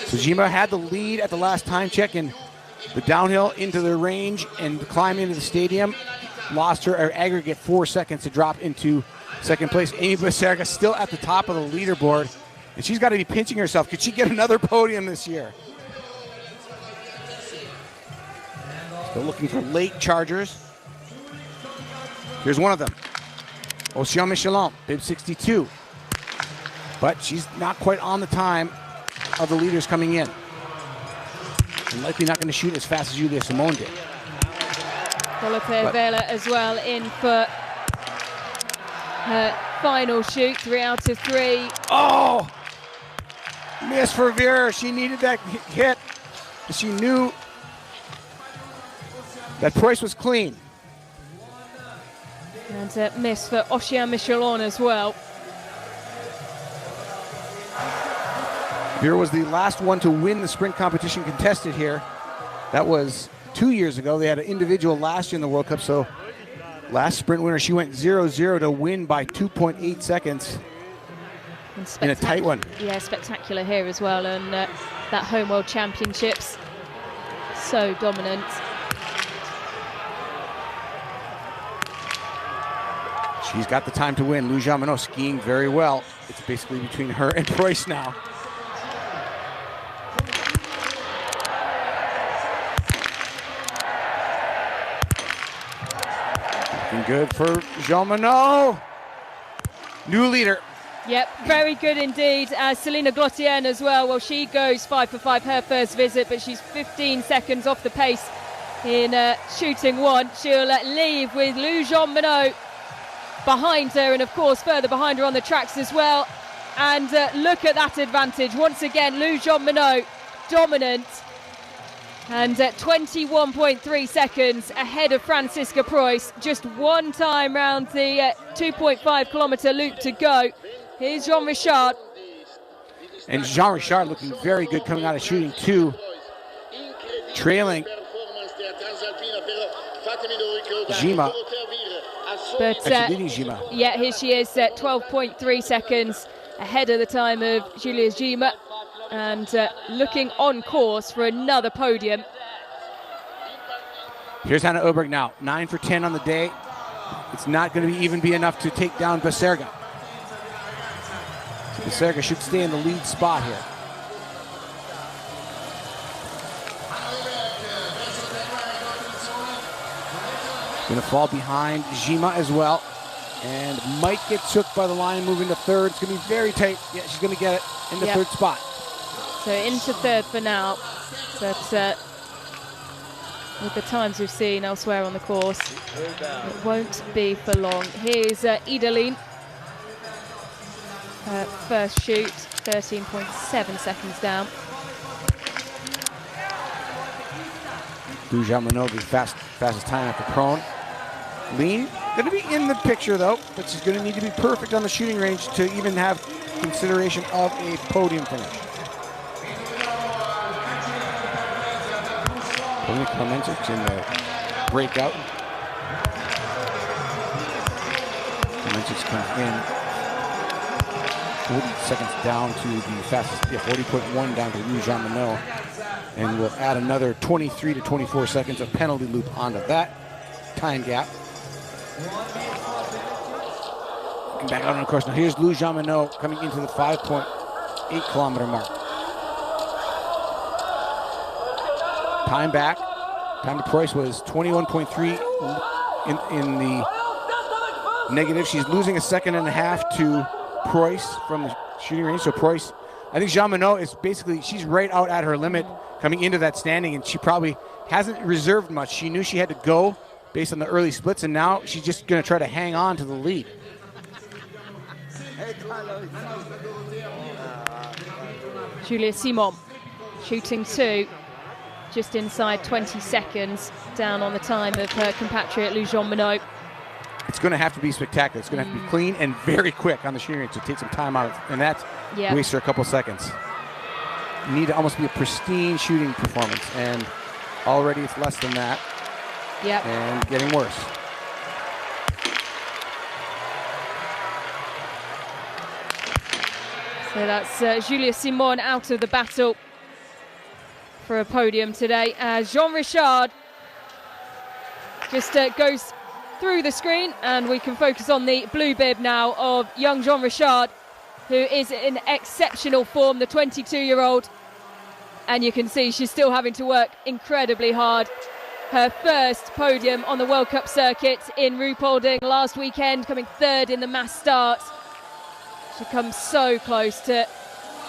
So Jima had the lead at the last time check in the downhill into the range and climb into the stadium. Lost her aggregate 4 seconds to drop into second place. Amy Beserga still at the top of the leaderboard, and she's got to be pinching herself. Could she get another podium this year? Still looking for late chargers. Here's one of them. Ocean Michelin, bib 62. but she's not quite on the time of the leaders coming in. And likely not going to shoot as fast as Julia Simon did. Vela as well in for her final shoot, 3 out of 3. Oh! Miss for Vera. She needed that hit. She knew that Preuss was clean. And a miss for Ocean Michelon as well. Vera was the last one to win the sprint competition contested here. That was 2 years ago. They had an individual last year in the World Cup, so last sprint winner, she went 0-0 to win by 2.8 seconds in a tight one. Yeah, spectacular here as well, and that Home World Championships, so dominant. She's got the time to win. Lou Jean Monod skiing very well. It's basically between her and Preuss now. Looking good for Jean Monod. New leader. Yep, very good indeed. Selina Glotienne as well. Well, she goes 5 for 5 her first visit, but she's 15 seconds off the pace in shooting one. She'll leave with Lou Jean Monod behind her, and of course further behind her on the tracks as well. And look at that advantage. Once again, Lou Jean Monod dominant, and 21.3 seconds ahead of Franziska Preuss. Just one time round the 2.5 kilometer loop to go. Here's Jean Richard. And Jean Richard looking very good coming out of shooting two, trailing Jima. But Jima. yeah, here she is at 12.3 seconds ahead of the time of Julia Jima, and looking on course for another podium. Here's Hannah Öberg now, 9 for 10 on the day. It's not going to even be enough to take down Beserga. So Beserga should stay in the lead spot here. Going to fall behind Jima as well, and might get took by the line moving to third. It's going to be very tight. Yeah, she's going to get it in the third spot. So into third for now, but with the times we've seen elsewhere on the course, it won't be for long. Here's Idaline. First shoot, 13.7 seconds down. Lou Jean Monod, the fastest time after prone. Lean, going to be in the picture though, but she's going to need to be perfect on the shooting range to even have consideration of a podium finish. Klementic in the breakout. Klementic comes in 40 seconds down to the fastest, 40.1 down to Lou Jean Monod. And we'll add another 23 to 24 seconds of penalty loop onto that time gap. Looking back out on the course. Now here's Lou Jean Monod coming into the 5.8 kilometer mark. Time back. Time to Preuss was 21.3 in the negative. She's losing a second and a half to Preuss from the shooting range. So Preuss, I think Jean Monod is basically, she's right out at her limit coming into that standing, and she probably hasn't reserved much. She knew she had to go based on the early splits, and now she's just going to try to hang on to the lead. Julia Simon shooting two, just inside 20 seconds down on the time of her compatriot Lou Jean Monod. It's going to have to be spectacular. It's going to have to be clean and very quick on the shooting range to take some time out, and that wastes her a couple seconds. You need to almost be a pristine shooting performance, and already it's less than that. Yep. And getting worse. So that's Julia Simon out of the battle for a podium today, as Jean Richard just goes through the screen, and we can focus on the blue bib now of young Jean Richard, who is in exceptional form, the 22-year-old. And you can see she's still having to work incredibly hard. Her first podium on the World Cup circuit in Ruhpolding last weekend, coming third in the mass start. She comes so close to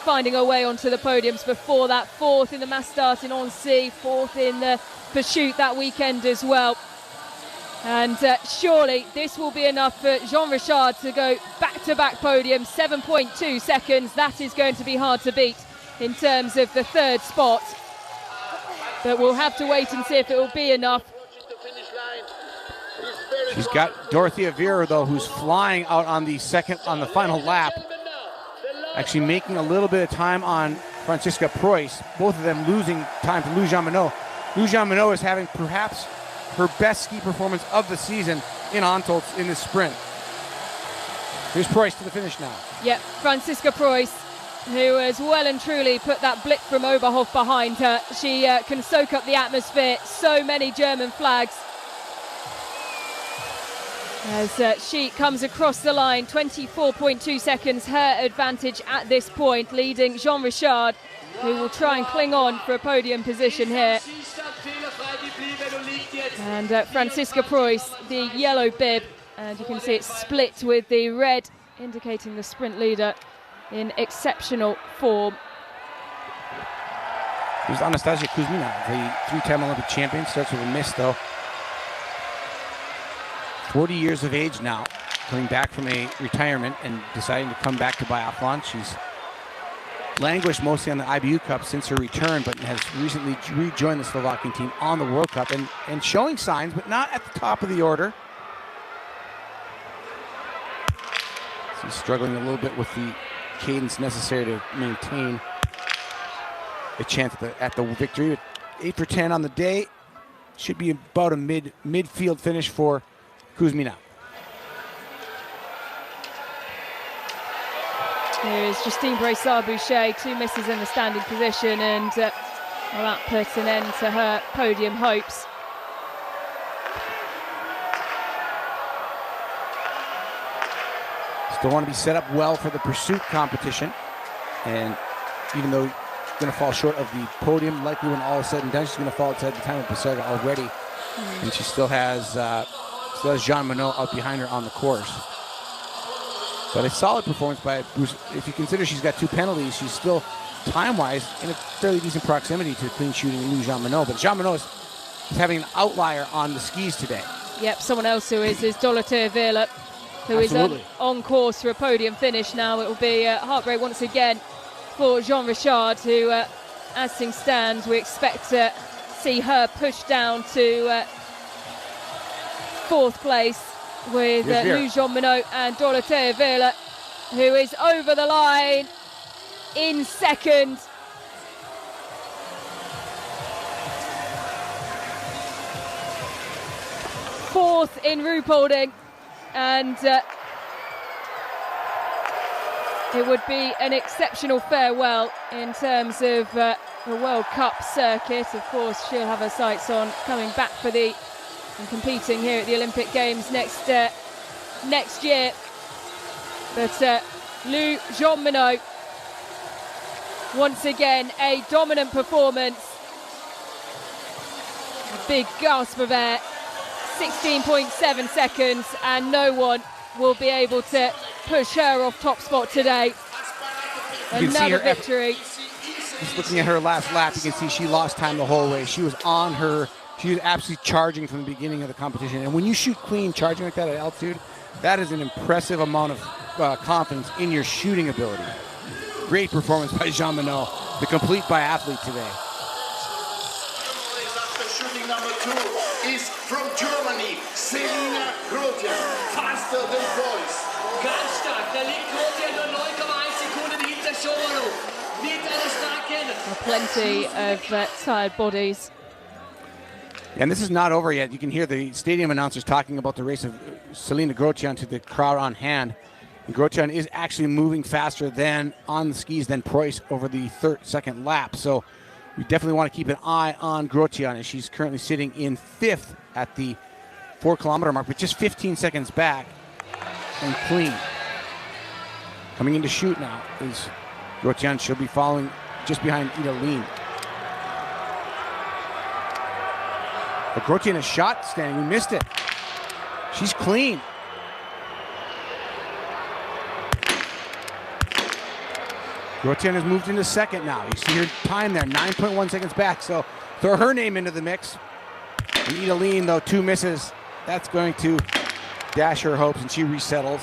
finding her way onto the podiums before that. 4th in the mass start in Annecy, 4th in the pursuit that weekend as well. And surely this will be enough for Jean Richard to go back-to-back podiums, 7.2 seconds. That is going to be hard to beat in terms of the 3rd spot. But we'll have to wait and see if it will be enough. She's got Dorothea Vera, though, who's flying out on the final lap. Actually making a little bit of time on Franziska Preuss. Both of them losing time to Lou Jean-Monod. Lou Jean-Monod is having perhaps her best ski performance of the season in Antholz in this sprint. Here's Preuss to the finish now. Yep, Franziska Preuss, who has well and truly put that blip from Oberhof behind her. She can soak up the atmosphere. So many German flags. As she comes across the line, 24.2 seconds her advantage at this point, leading Jean Richard, who will try and cling on for a podium position here. And Franziska Preuss, the yellow bib, and you can see it split with the red, indicating the sprint leader in exceptional form. Here's Anastasia Kuzmina, the 3-time Olympic champion. Starts with a miss, though. 40 years of age now, coming back from a retirement and deciding to come back to biathlon. She's languished mostly on the IBU Cup since her return, but has recently rejoined the Slovakian team on the World Cup and showing signs, but not at the top of the order. She's struggling a little bit with the cadence necessary to maintain a chance at the victory. 8 for 10 on the day. Should be about a midfield finish for Kuzmina. Here is Justine Brassard-Boucher, 2 misses in the standing position, and well, that puts an end to her podium hopes. Still want to be set up well for the pursuit competition, and even though going to fall short of the podium, likely when all is said and done, she's going to fall outside the time of Passaga already, and she still has Jean-Monod out behind her on the course. But a solid performance by Bruce. If you consider she's got 2 penalties, she's still time-wise in a fairly decent proximity to clean shooting Lou Jean-Monod. But Jean-Monod is having an outlier on the skis today. Yep, someone else who is Dorothea Vera, who Absolutely. is on course for a podium finish now. It will be heartbreak once again for Jean Richard, who, as things stand, we expect to see her pushed down to 4th place with Lou Jean-Monod and Dorothea Vera, who is over the line in 2nd. Fourth in Ruhpolding, and it would be an exceptional farewell in terms of the World Cup circuit. Of course, she'll have her sights on coming back for and competing here at the Olympic Games next year. But Lou Jean-Monod, once again, a dominant performance. A big gasp of air, 16.7 seconds, and no one will be able to push her off top spot today. Another victory. Just looking at her last lap, you can see she lost time the whole way. She was on her. She was absolutely charging from the beginning of the competition. And when you shoot clean, charging like that at altitude, that is an impressive amount of confidence in your shooting ability. Great performance by Jean-Monod, the complete biathlete today. Shooting number 2 is from Germany, Selina Grotian, faster than Preuss. Ganz stark, da liegt Grotian nur 9,1 Sekunden hinter Jean-Monod. Mit einer starken. Plenty of tired bodies. And this is not over yet. You can hear the stadium announcers talking about the race of Selina Grotian to the crowd on hand. And Grotian is actually moving faster than on the skis than Preuss over the second lap. So we definitely want to keep an eye on Grotian, as she's currently sitting in 5th at the 4-kilometer mark, but just 15 seconds back and clean. Coming in to shoot now is Grotian. She'll be following just behind Ital. But Grotian has shot standing. We missed it. She's clean. Grotjean has moved into second now. You see her time there, 9.1 seconds back. So throw her name into the mix. And Ital, though, 2 misses. That's going to dash her hopes, and she resettles.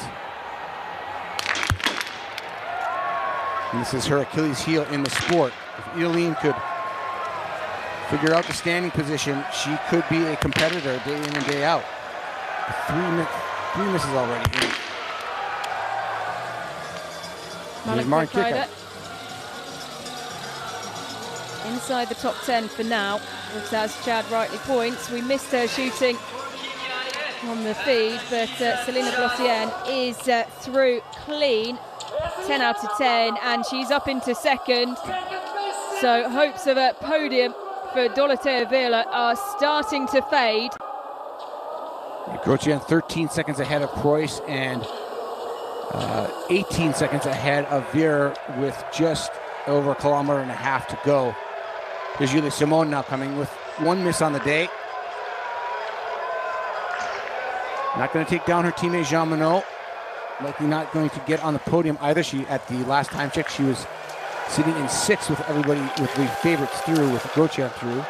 And this is her Achilles heel in the sport. If Ital could figure out the standing position, she could be a competitor day in and day out. 3 misses already. Martin Kickout. Inside the top 10 for now. But as Chad rightly points, we missed her shooting on the feed, but Selina Glossian is through clean. 10 out of 10, and she's up into second. So hopes of a podium for Dorothea Vilar are starting to fade. Grotjean 13 seconds ahead of Preuss and 18 seconds ahead of Vera with just over 1.5 kilometers to go. There's Julie Simon now coming with 1 miss on the day. Not going to take down her teammate Jean Monod. Likely not going to get on the podium either. She, at the last time check, she was sitting in 6th with everybody, with the favorites through, with Grotjean through.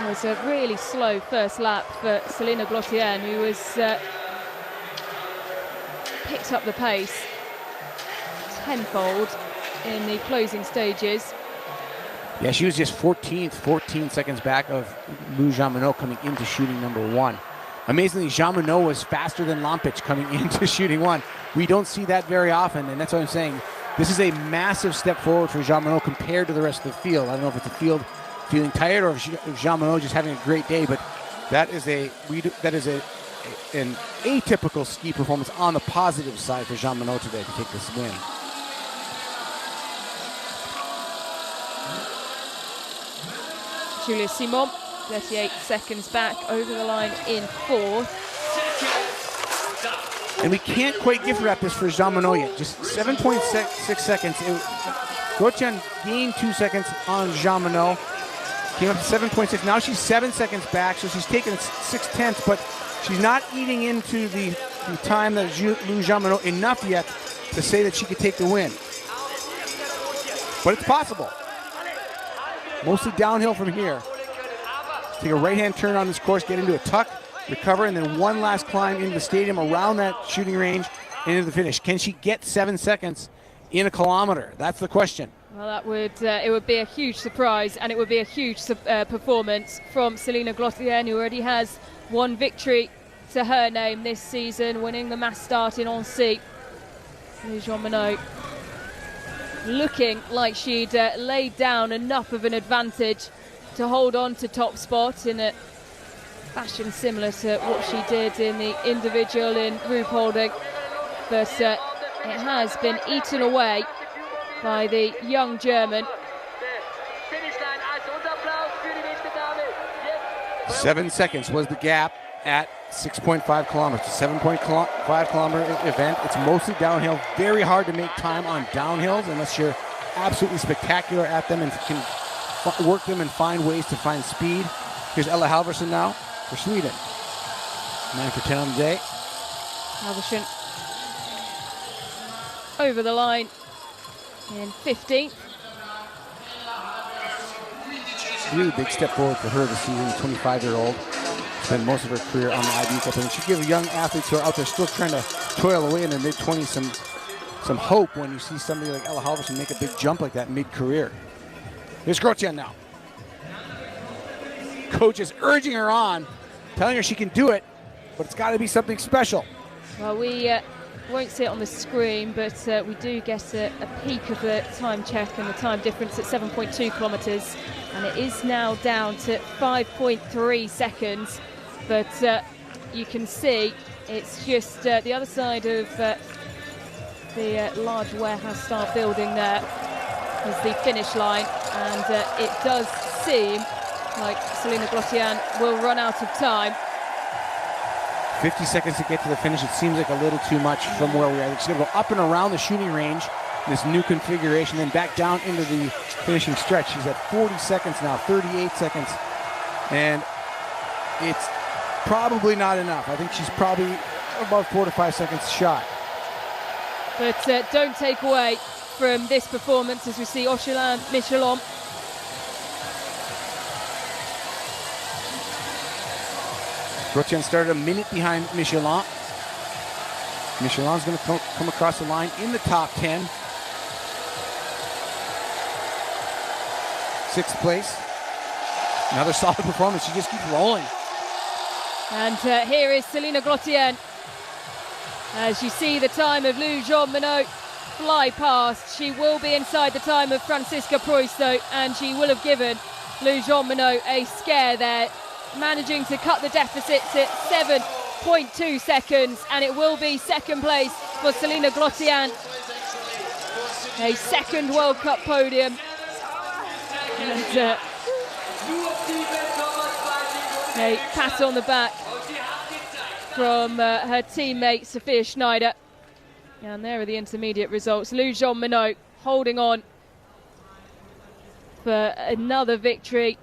It was a really slow first lap for Selina Glossian, who was picked up the pace tenfold in the closing stages. Yeah, she was just 14th, 14 seconds back of Lou Jean Monod coming into shooting number 1. Amazingly, Jean Monod was faster than Lampic coming into shooting 1. We don't see that very often, and that's what I'm saying. This is a massive step forward for Jean Monod compared to the rest of the field. I don't know if it's the field feeling tired or if Jean Monod just having a great day, but that is an atypical ski performance on the positive side for Jean Monod today to take this win. Julia Simon, 38 seconds back, over the line in 4th. And we can't quite gift wrap this for Jean Monod yet. Just 7.6 seconds. Grotjean gained 2 seconds on Jean Monod. Came up to 7.6. Now she's 7 seconds back, so she's taken 6/10, but she's not eating into the time that Lou Jean Monod enough yet to say that she could take the win. But it's possible. Mostly downhill from here. Take a right-hand turn on this course, get into a tuck, recover, and then one last climb into the stadium around that shooting range and into the finish. Can she get 7 seconds in a kilometer? That's the question. Well, that would it would be a huge surprise, and it would be a huge performance from Selina Glossian, who already has 1 victory to her name this season, winning the mass start in Annecy. Jean Monod looking like she'd laid down enough of an advantage to hold on to top spot in a fashion similar to what she did in the individual in Ruhpolding, but it has been eaten away by the young German. 7 seconds was the gap at 6.5 kilometers. 7.5 kilometer event. It's mostly downhill. Very hard to make time on downhills unless you're absolutely spectacular at them and can work them and find ways to find speed. Here's Ella Halverson now for Sweden. 9 for 10 on the day. Halverson over the line in 15th. Really big step forward for her this season, 25-year-old. Spent most of her career on the IB Cup, and she give young athletes who are out there still trying to toil away in their mid-20s some hope when you see somebody like Ella Halverson make a big jump like that mid-career. Here's Grotjean now. Coach is urging her on, telling her she can do it, but it's got to be something special. Well, we won't see it on the screen, but we do get a peek of the time check and the time difference at 7.2 kilometres, and it is now down to 5.3 seconds. But you can see it's just the other side of the large warehouse-style building there is the finish line, and it does seem like Selina Glossian will run out of time. 50 seconds to get to the finish. It seems like a little too much from where we are. She's going to go up and around the shooting range, this new configuration, then back down into the finishing stretch. She's at 40 seconds now, 38 seconds, and it's probably not enough. I think she's probably about 4 to 5 seconds shy. But don't take away from this performance as we see Ochelin Michelon. Grotjean started a minute behind Michelon. Michelin's going to come across the line in the top 10. 6th place. Another solid performance. She just keeps rolling. And here is Selina Grotjean. As you see the time of Lou Jean Monod fly past, she will be inside the time of Franziska Preuss though, and she will have given Lou Jean Monod a scare there, managing to cut the deficit to 7.2 seconds, and it will be 2nd place for Selina Grotjean. A 2nd World Cup podium. And a pat on the back from her teammate Sophia Schneider. And there are the intermediate results. Lou Jean Monod holding on for another victory.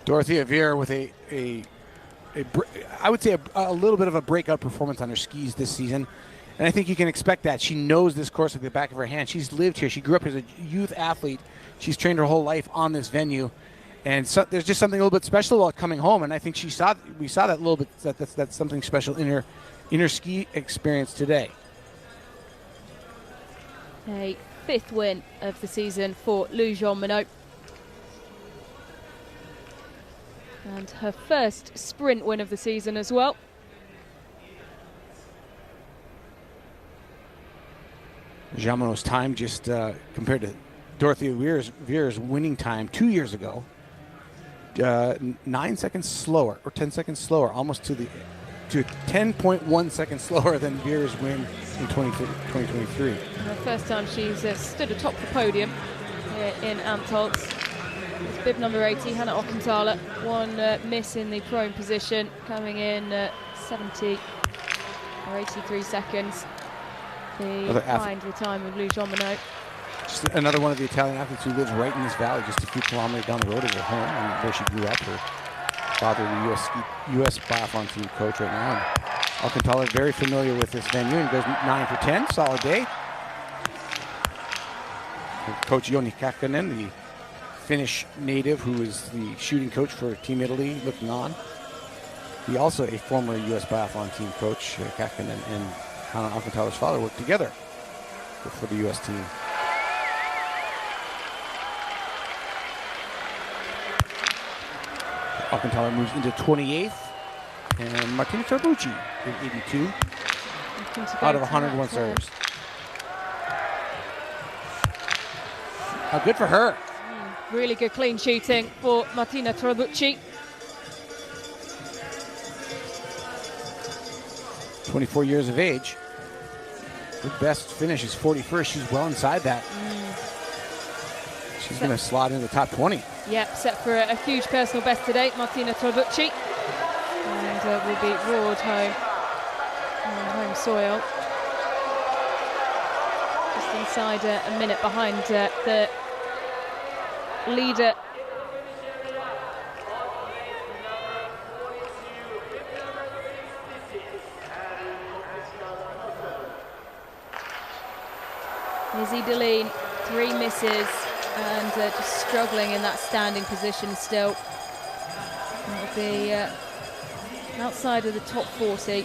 Dorothea Viera with I would say a little bit of a breakout performance on her skis this season. And I think you can expect that. She knows this course like the back of her hand. She's lived here. She grew up as a youth athlete. She's trained her whole life on this venue. And so there's just something a little bit special about coming home. And I think we saw that a little bit, that's something special in her ski experience today. A 5th win of the season for Lou Jean Monod. And her first sprint win of the season as well. Jean Monod's time just compared to Dorothea Viera's winning time 2 years ago, 9 seconds slower, or 10 seconds slower, almost to 10.1 seconds slower than Viera's win in 2023. And the first time she's stood atop the podium here in Antholz. It's bib number 80, Hannah Ockenthaler. One miss in the prone position, coming in 70 or 83 seconds behind the time of Lou Jean Monod. Just another one of the Italian athletes who lives right in this valley, just a few kilometers down the road of her home, and where she grew up. Her father, the U.S. Biathlon team coach right now. And Ockenthaler very familiar with this venue and goes 9 for 10, solid day. Coach Joni Kakkonen, the Finnish native who is the shooting coach for Team Italy, looking on. He also a former U.S. Biathlon team coach. Kakkonen and Hannah Ockenthaler's father worked together for the U.S. team. Ockenthaler moves into 28th, and Martina Tarbucci in 82 out of 101 serves. Good for her. Really good clean shooting for Martina Tarbucci. 24 years of age. Her best finish is 41st. She's well inside that. She's going to slot into the top 20. Yep, set for a huge personal best today, Martina Tarbucci. And will be roared home on home soil. Just inside a minute behind the leader. Izzy Deline, 3 misses and just struggling in that standing position still. It'll be outside of the top 40.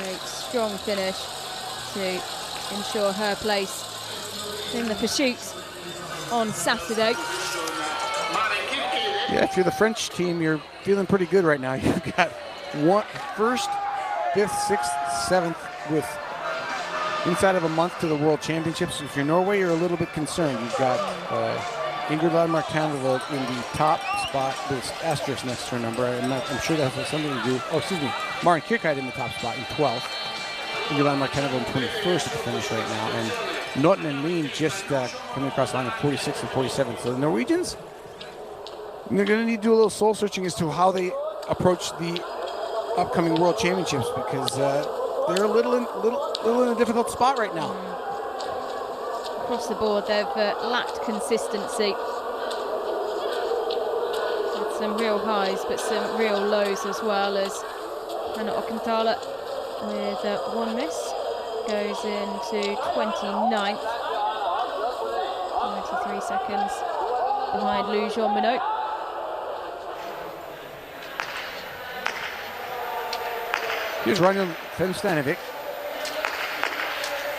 A strong finish to ensure her place in the pursuit on Saturday. Yeah, if you're the French team, you're feeling pretty good right now. You've got 1st, 5th, 6th, 7th with inside of a month to the World Championships. If you're Norway, you're a little bit concerned. You've got Ingrid Landmark Canada in the top spot with asterisk next to her number. I'm sure that has something to do. Oh, excuse me. Maren Kierkegaard in the top spot in 12th. Ingrid Landmark Canada in 21st at the finish right now. And Norton and Lean just coming across the line at 46 and 47. So the Norwegians, they're going to need to do a little soul searching as to how they approach the upcoming World Championships, because they're a little in a difficult spot right now. across the board, they've lacked consistency. With some real highs, but some real lows as well, as Hannah Ockenthaler with one miss goes into 29th. 93 seconds behind Lou Jean-Monod. Here's Ragnhild Femstanovic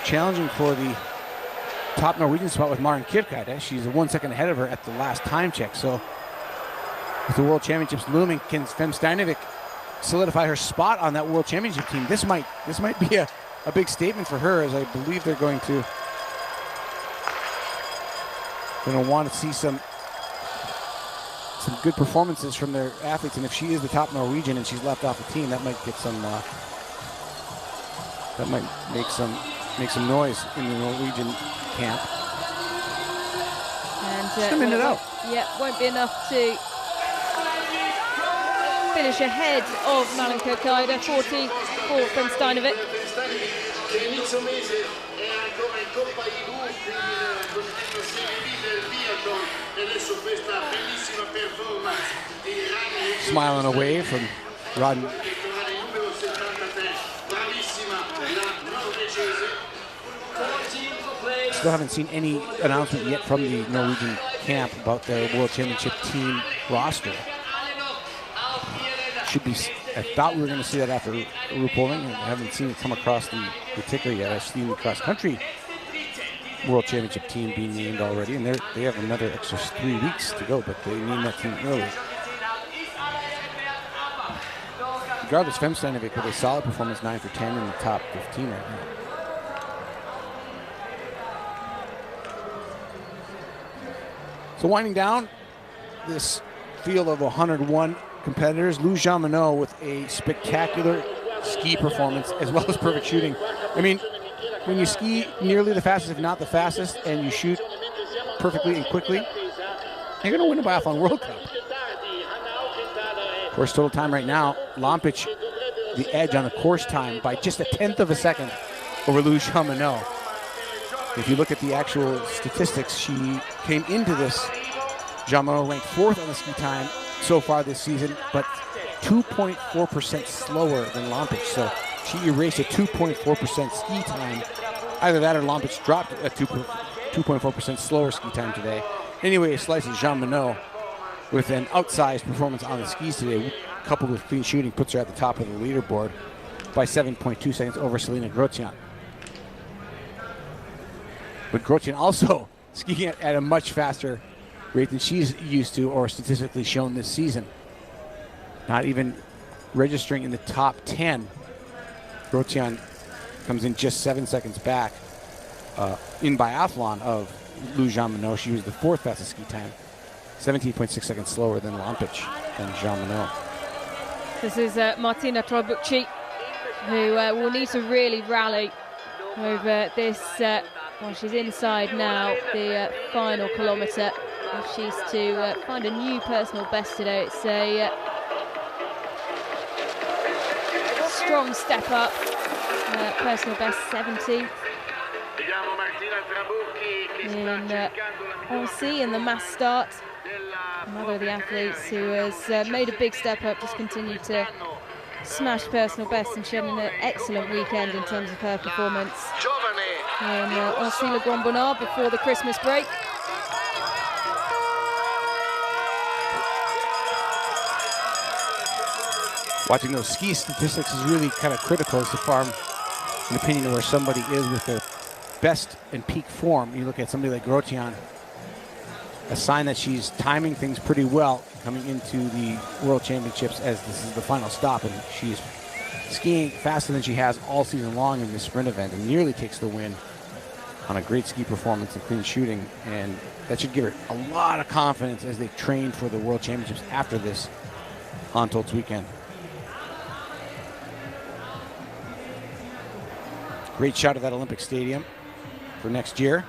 challenging for the top Norwegian spot with Maren Kirkeide. She's 1 second ahead of her at the last time check. So with the World Championships looming, can Femstanovic solidify her spot on that World Championship team? This might be a big statement for her, as I believe they're going to want to see some good performances from their athletes, and if she is the top Norwegian and she's left off the team, that might get some that might make some noise in the Norwegian camp. And just a minute out. Yeah, won't be enough to finish ahead of Maren Kirkeide. 40 for Femstanovic. Smiling away from Rodden. Still haven't seen any announcement yet from the Norwegian camp about their World Championship team roster. Should be. I thought we were going to see that after RuPoling. I haven't seen it come across the ticker yet. I've seen the cross-country World Championship team being named already, and they have another extra 3 weeks to go, but they named that team early. Regardless, Femstanovic with a solid performance, 9 for 10 in the top 15 right now. So winding down this field of 101 competitors, Lou Jean-Monod with a spectacular ski performance as well as perfect shooting. I mean, when you ski nearly the fastest, if not the fastest, and you shoot perfectly and quickly, you're going to win a Biathlon World Cup. Of course, total time right now, Lampic the edge on the course time by just 1/10 of a second over Lou Jean-Monod. If you look at the actual statistics, she came into this, Jean-Monod ranked 4th on the ski time so far this season, but 2.4% slower than Lampic. So she erased a 2.4% ski time. Either that or Lampic dropped a 2.4% slower ski time today. Anyway, it slices Jean-Monod with an outsized performance on the skis today, coupled with clean shooting, puts her at the top of the leaderboard by 7.2 seconds over Selina Grotian. But Grotian also skiing at a much faster rate than she's used to or statistically shown this season. Not even registering in the top 10. Grotian comes in just 7 seconds back in biathlon of Lou Jean-Monod. She was the 4th fastest ski time, 17.6 seconds slower than Lampic and Jean-Monod. This is Martina Trabucci, who will need to really rally over this. Well, she's inside now the final kilometre. If she's to find a new personal best today, it's a strong step up. Personal best 17th in Annecy in the mass start. Another of the athletes who has made a big step up, just continued to smash personal best, and she had an excellent weekend in terms of her performance in Annecy-le-Grand-Bonnard before the Christmas break. Watching those ski statistics is really kind of critical as to form an opinion of where somebody is with their best and peak form. You look at somebody like Grotian, a sign that she's timing things pretty well coming into the World Championships, as this is the final stop, and she's skiing faster than she has all season long in this sprint event and nearly takes the win on a great ski performance and clean shooting, and that should give her a lot of confidence as they train for the World Championships after this Antholz weekend. Great shot of that Olympic Stadium for next year.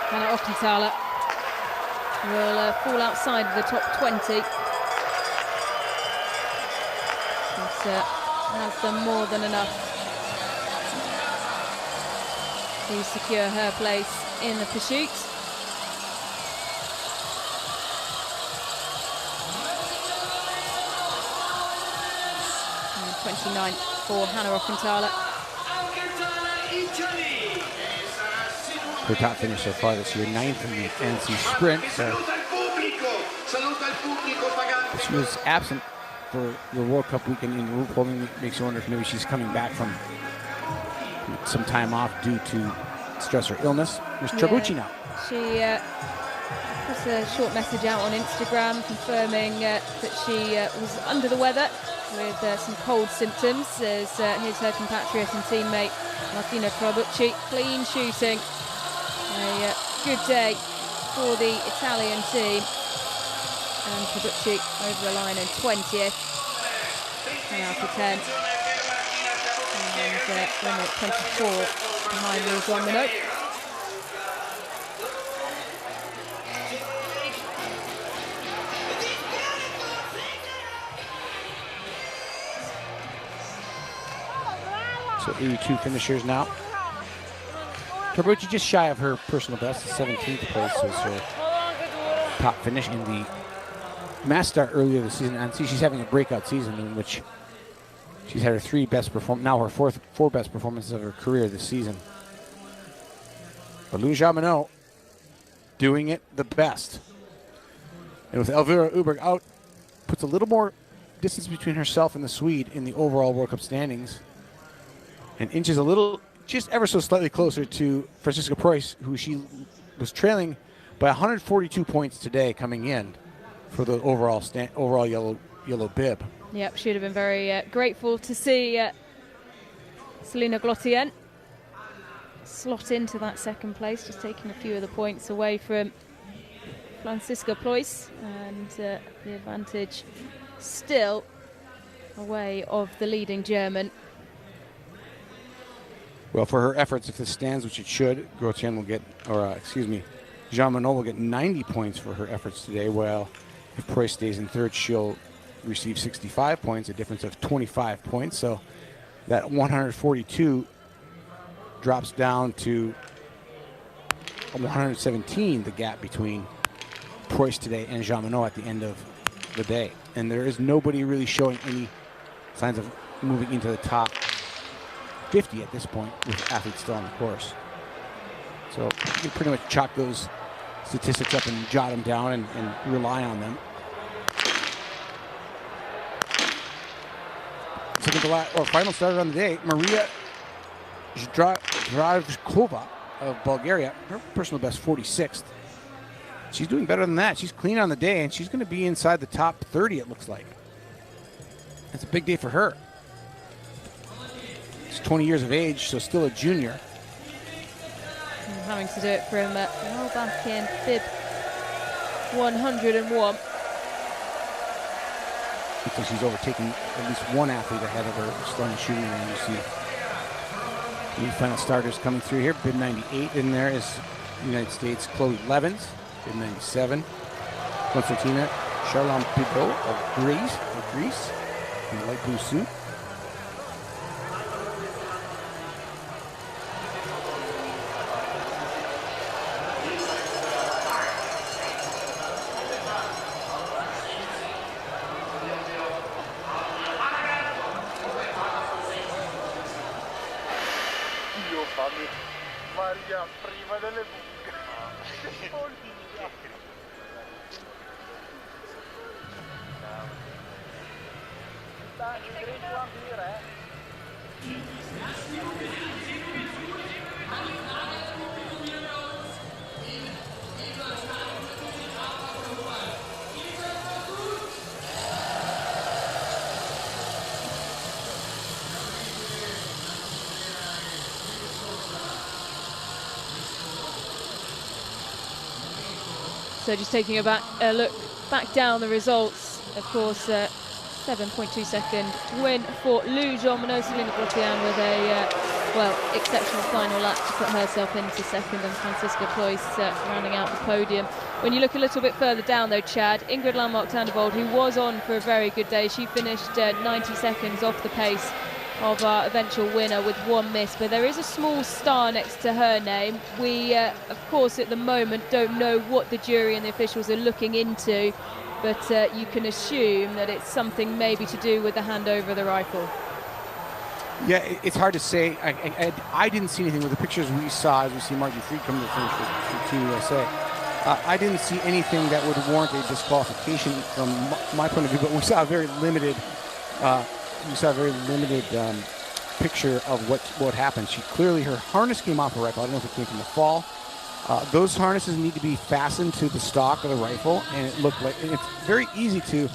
Hannah Ockenthaler will fall outside of the top 20. has done more than enough to secure her place in the pursuit. And 29 for Hannah Ockenthaler. Her top finish so far this year, 9th in the NC Sprint. So she was absent for the World Cup weekend in RuPaul. Makes you wonder if maybe she's coming back from some time off due to stress or illness. There's Trabucci now. She put a short message out on Instagram confirming that she was under the weather with some cold symptoms. Here's her compatriot and teammate Martina Trabucci. Clean shooting. A good day for the Italian team. And Trabucci over the line in 20th. 10 out of 10. And then at 24 behind Louise Romano. So 82 finishers now. Trabucci just shy of her personal best, 17th place was her top finish in the mass start earlier this season. And see, she's having a breakout season in which she's had her 3 best perform, now her 4 best performances of her career this season. But Louise Romano doing it the best. And with Elvira Öberg out, puts a little more distance between herself and the Swede in the overall World Cup standings. And inches a little, just ever so slightly closer to Franziska Preuss, who she was trailing by 142 points today coming in for the overall yellow bib. Yep, she'd have been very grateful to see Selina Glottien slot into that second place, just taking a few of the points away from Franziska Preuss, and the advantage still away of the leading German. Well, for her efforts, if this stands, which it should, Glottien will get, Jean Monod will get 90 points for her efforts today, while if Preuss stays in third, she'll receive 65 points, a difference of 25 points. So that 142 drops down to 117, the gap between Preuss today and Jean Monod at the end of the day. And there is nobody really showing any signs of moving into the top 50 at this point with athletes still on the course. So you can pretty much chalk those statistics up and jot them down and rely on them. Second to last, or final starter on the day, Maria Zdravkova of Bulgaria, her personal best 46th. She's doing better than that. She's clean on the day, and she's going to be inside the top 30, it looks like. That's a big day for her. She's 20 years of age, so still a junior. And having to do it from well back in fib 101. Looks like she's overtaken at least one athlete ahead of her starting shooting range. You see the final starters coming through here. Bib 98 in there is United States Chloe Levens. Bib 97. Konstantina Charlon Pivot of Greece in the light blue suit. Maria prima delle buche. So just taking a look back down the results, of course, 7.2 second win for Lou Jean Monod. Selina Glottien with a well, exceptional final lap to put herself into second, and Franziska Klois rounding out the podium. When you look a little bit further down though, Chad, Ingrid Landmark-Tandervold, who was on for a very good day, she finished 90 seconds off the pace of our eventual winner with one miss, but there is a small star next to her name. We, of course, at the moment don't know what the jury and the officials are looking into, but you can assume that it's something maybe to do with the handover of the rifle. Yeah, it's hard to say. I didn't see anything with the pictures we saw as we see Margie Fried come to the finish with Team USA. I didn't see anything that would warrant a disqualification from my point of view, but we saw a very limited picture of what happened. Her harness came off the rifle. I don't know if it came from the fall. Those harnesses need to be fastened to the stock of the rifle, and it looked like it's very easy to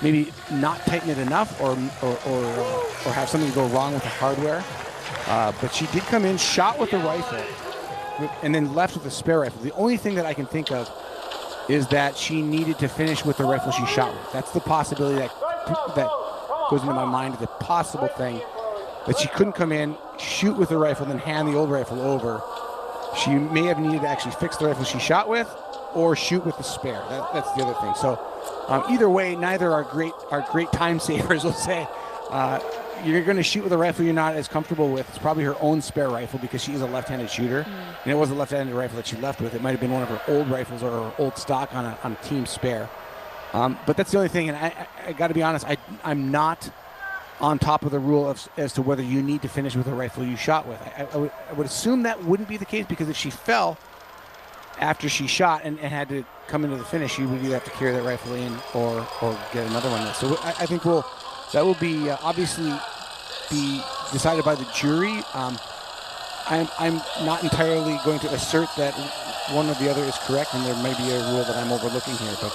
maybe not tighten it enough or have something go wrong with the hardware. But she did come in, shot with the rifle, and then left with a spare rifle. The only thing that I can think of is that she needed to finish with the rifle she shot with. That's the possibility that goes into my mind, the possible thing, that she couldn't come in, shoot with the rifle, then hand the old rifle over. She may have needed to actually fix the rifle she shot with or shoot with the spare. That's the other thing. So either way, neither are great time savers, we'll say. You're going to shoot with a rifle you're not as comfortable with. It's probably her own spare rifle because she is a left-handed shooter. And it was a left-handed rifle that she left with. It might have been one of her old rifles or her old stock on a team spare. But that's the only thing, and I got to be honest, I'm not on top of the rule as to whether you need to finish with a rifle you shot with. I would assume that wouldn't be the case, because if she fell after she shot and had to come into the finish, you would either have to carry that rifle in or get another one. So I think that will be obviously be decided by the jury. I'm not entirely going to assert that one or the other is correct, and there may be a rule that I'm overlooking here, but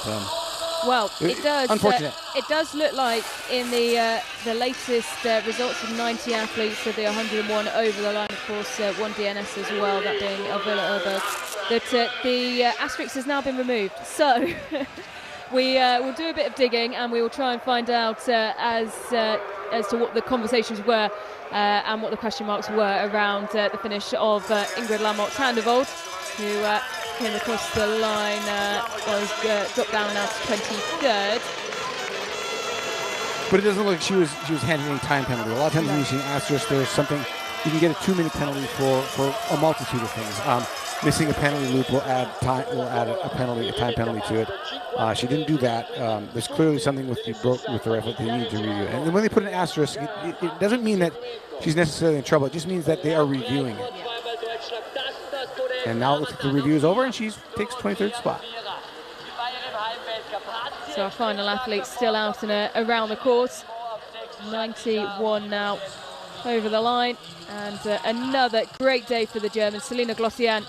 well, it does. Unfortunate. It does look like in the latest results of 90 athletes, so the 101 over the line, of course, one DNS as well, that being Elvira Öberg, that the asterisk has now been removed. So we will do a bit of digging, and we will try and find out as to what the conversations were and what the question marks were around the finish of Ingrid Landmark-Tandervold, who came across the line, was dropped down now to 23rd. But it doesn't look like she was handed any time penalty. A lot of times when you see an asterisk, there's something, you can get a 2-minute penalty for a multitude of things. Missing a penalty loop will add a time penalty to it. She didn't do that. There's clearly something with the rifle that they need to review. And when they put an asterisk, it doesn't mean that she's necessarily in trouble. It just means that they are reviewing it. And now it looks like the review is over, and she takes 23rd spot. So our final athlete still out and around the course. 91 now over the line, and another great day for the Germans. Selina Glossian,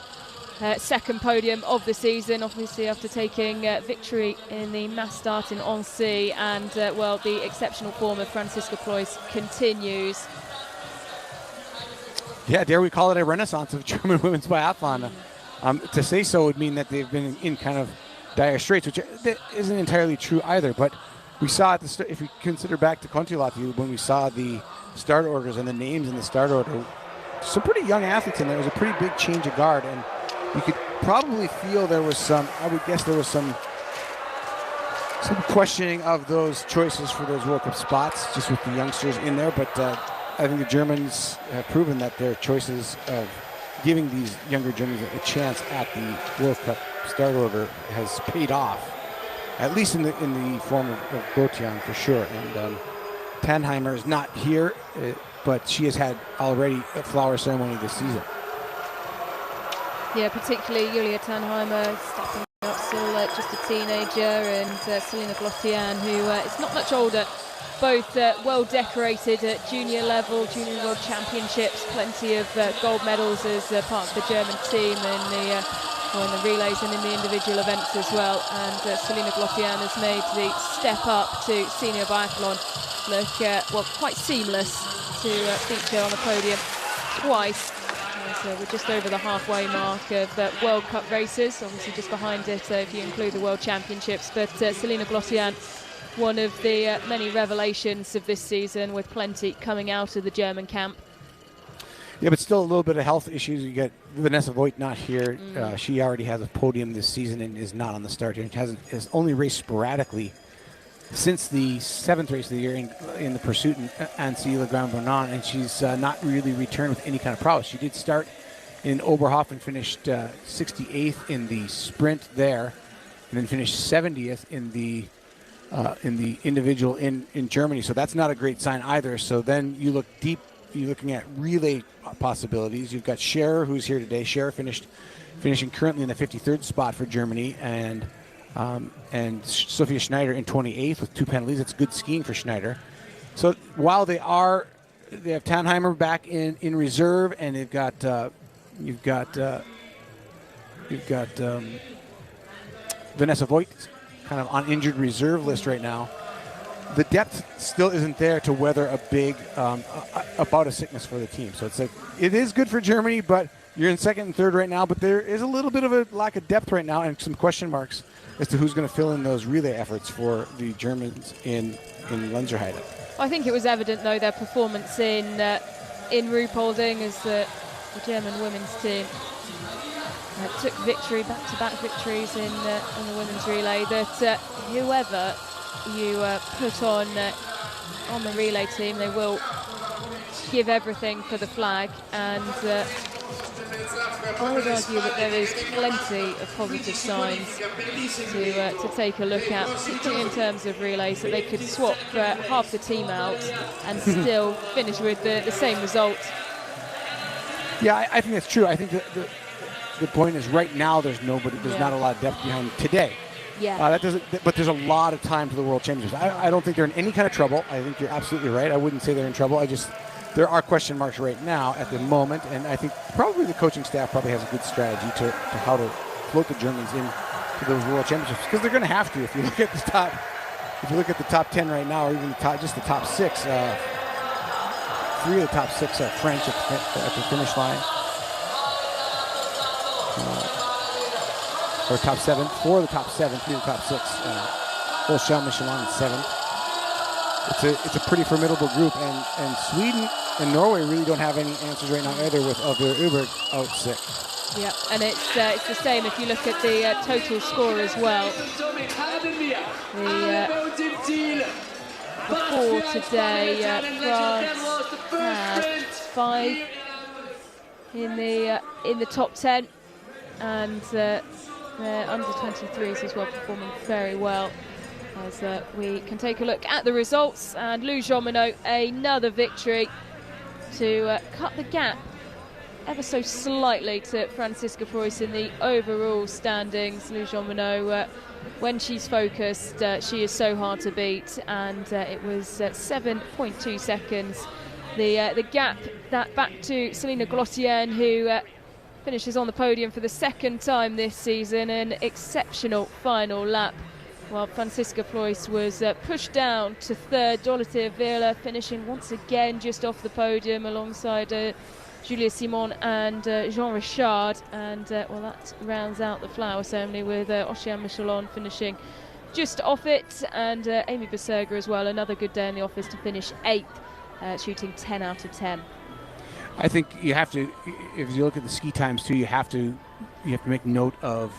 second podium of the season, obviously after taking victory in the mass start in Annecy, and well, the exceptional form of Franziska Klois continues. Yeah, dare we call it a renaissance of German women's biathlon? To say so would mean that they've been in kind of dire straits, which isn't entirely true either. But we saw at the if we consider back to Kontiolahti, when we saw the start orders and the names in the start order, some pretty young athletes in there. It was a pretty big change of guard, and you could probably feel there was some, I would guess there was some questioning of those choices for those World Cup spots, just with the youngsters in there. But I think the Germans have proven that their choices of giving these younger Germans a chance at the World Cup start order has paid off, at least in the form of Grotian for sure. And Tannheimer is not here, but she has had already a flower ceremony this season. Yeah, particularly Julia Tannheimer stepping up, still just a teenager, and Selina Glossian, who is not much older. Both well decorated at junior level, junior world championships, plenty of gold medals as part of the German team in the relays and in the individual events as well. And Selina Glossian has made the step up to senior biathlon look well, quite seamless, to feature on the podium twice. So we're just over the halfway mark of World Cup races, obviously just behind it if you include the World Championships. But Selina Glossian, one of the many revelations of this season, with plenty coming out of the German camp. Yeah, but still a little bit of health issues. You get Vanessa Voigt not here. She already has a podium this season and is not on the start here. Has only raced sporadically since the 7th race of the year in the pursuit in Annecy Le Grand Bonan, and she's not really returned with any kind of prowess. She did start in Oberhof and finished 68th in the sprint there, and then finished 70th in the individual in Germany. So that's not a great sign either. So then you look deep. You're looking at relay possibilities. You've got Scherer, who's here today. Scherer finishing currently in the 53rd spot for Germany, and Sophia Schneider in 28th with 2 penalties. It's good skiing for Schneider. So while they have Tannheimer back in reserve, and you've got Vanessa Voigt kind of on injured reserve list right now. The depth still isn't there to weather a big bout of sickness for the team. So it is good for Germany, but you're in second and third right now. But there is a little bit of a lack of depth right now, and some question marks as to who's going to fill in those relay efforts for the Germans in Lenzerheide. I think it was evident, though, their performance in Ruhpolding as the German women's team took back-to-back victories in the women's relay, that whoever you put on the relay team, they will give everything for the flag, and I would argue that there is plenty of positive signs to take a look at, particularly in terms of relays, that they could swap half the team out and still finish with the same result. Yeah, I think that's true. I think that the point is right now there's not a lot of depth behind today. Yeah. But there's a lot of time to the World Championships. I don't think they're in any kind of trouble. I think you're absolutely right. I wouldn't say they're in trouble. There are question marks right now at the moment, and I think probably the coaching staff probably has a good strategy to how to float the Germans into those World Championships, because they're going to have to. If you look at the top 10 right now, or even the top 6, 3 of the top 6 are French at the finish line. Or top 7, 4 of the top 7, 3 of the top 6. Auchan Michelin in 7th. It's a pretty formidable group, and Sweden and Norway really don't have any answers right now either, with Elvira Öberg out sick. Yeah, and it's the same if you look at the total score as well. Before today, France had 5 in the top 10, and their under 23s as well performing very well. As we can take a look at the results, and Lou Jean-Monod, another victory to cut the gap ever so slightly to Franziska Preuss in the overall standings. Lou Jean-Monod, when she's focused, she is so hard to beat, and it was 7.2 seconds. The gap that back to Selina Glossienne, who finishes on the podium for the 2nd time this season, an exceptional final lap, while Franziska Preuss was pushed down to 3rd. Dorothea Wieler finishing once again just off the podium alongside Julia Simon and Jean Richard, and well, that rounds out the flower ceremony with Ocean Michelon finishing just off it, and Amy Beserger as well, another good day in the office to finish 8th, shooting 10 out of 10. I think you have to, if you look at the ski times too, you have to make note of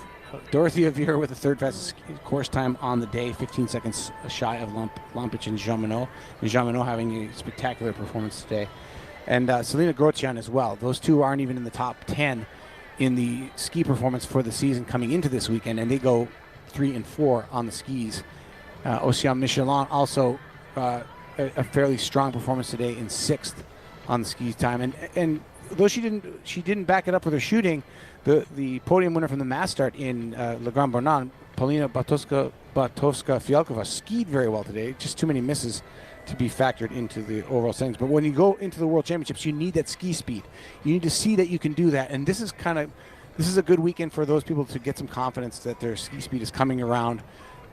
Dorothea Wieler with the 3rd fastest course time on the day, 15 seconds shy of Lampic and Jean-Monod. And Jean-Monod having a spectacular performance today. And Selina Grotjean as well. Those two aren't even in the top 10 in the ski performance for the season coming into this weekend, and they go 3 and 4 on the skis. Ocean Michelin also a fairly strong performance today in 6th on the ski time. And though she didn't back it up with her shooting, the podium winner from the mass start in Le Grand Bonan, Paulina Batowska-Fialkova, skied very well today. Just too many misses to be factored into the overall standings. But when you go into the World Championships, you need that ski speed. You need to see that you can do that. And this is a good weekend for those people to get some confidence that their ski speed is coming around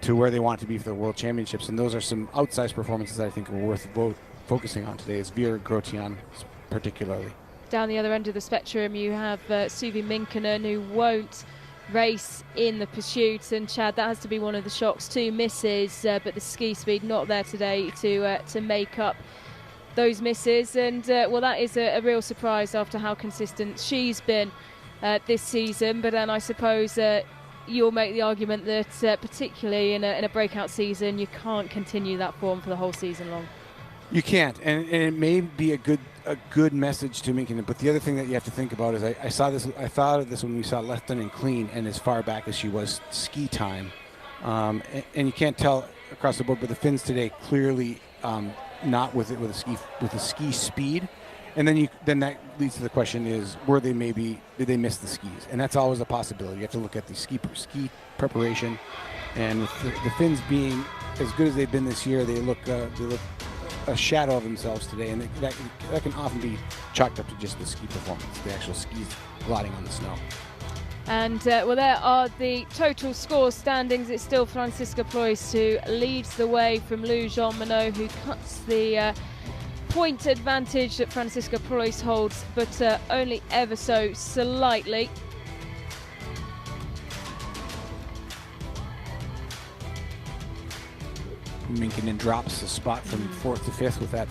to where they want to be for the World Championships. And those are some outsized performances that I think are worth focusing on today, is Vera Grotjean particularly. Down the other end of the spectrum, you have Suvi Minkkinen, who won't race in the pursuit, and Chad, that has to be one of the shocks. 2 misses, but the ski speed not there today to make up those misses. And well, that is a real surprise after how consistent she's been this season. But then I suppose you'll make the argument that particularly in a breakout season, you can't continue that form for the whole season long. You can't, and it may be a good message to making it. But the other thing that you have to think about is I thought of this when we saw Lethton and Clean, and as far back as she was ski time, and you can't tell across the board. But the Finns today clearly not with the ski speed, and then that leads to the question is did they miss the skis? And that's always a possibility. You have to look at the ski preparation, and with the Finns being as good as they've been this year, they look a shadow of themselves today, and that can often be chalked up to just the ski performance, the actual skis gliding on the snow. And well, there are the total score standings. It's still Franziska Preuss who leads the way from Lou Jean Monod, who cuts the point advantage that Franziska Preuss holds, but only ever so slightly. Minkinen drops the spot from 4th to 5th with that.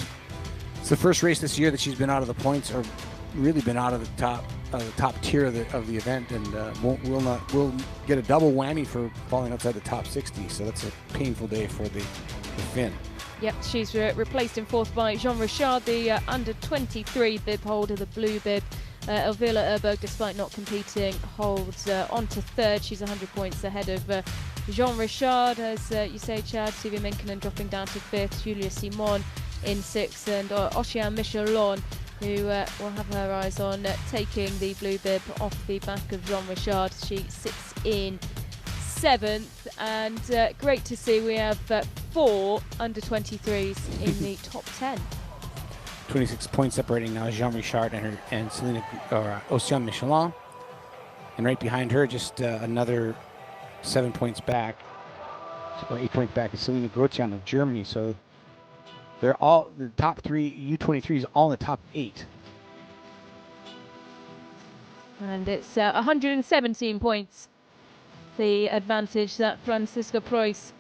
It's the first race this year that she's been out of the points, or really been out of the top tier of the event, and will get a double whammy for falling outside the top 60. So that's a painful day for the Finn. Yep, she's replaced in 4th by Jean Richard, the under 23 bib holder, the blue bib. Elvira Öberg, despite not competing, holds on to 3rd. She's 100 points ahead of Jean Richard, as you say, Chad. Sylvia Minkinen dropping down to 5th, Julia Simon in 6th, and Oceane Michelon, who will have her eyes on taking the blue bib off the back of Jean Richard. She sits in 7th, and great to see we have 4 under 23s in the top 10. 26 points separating now Jean Richard and Oceane Michelon, and right behind her, just another 7 points back, so 8 points back, is Selina Grotian of Germany. So they're all the top 3 U23s, all in the top 8. And it's 117 points, the advantage that Franziska Preuss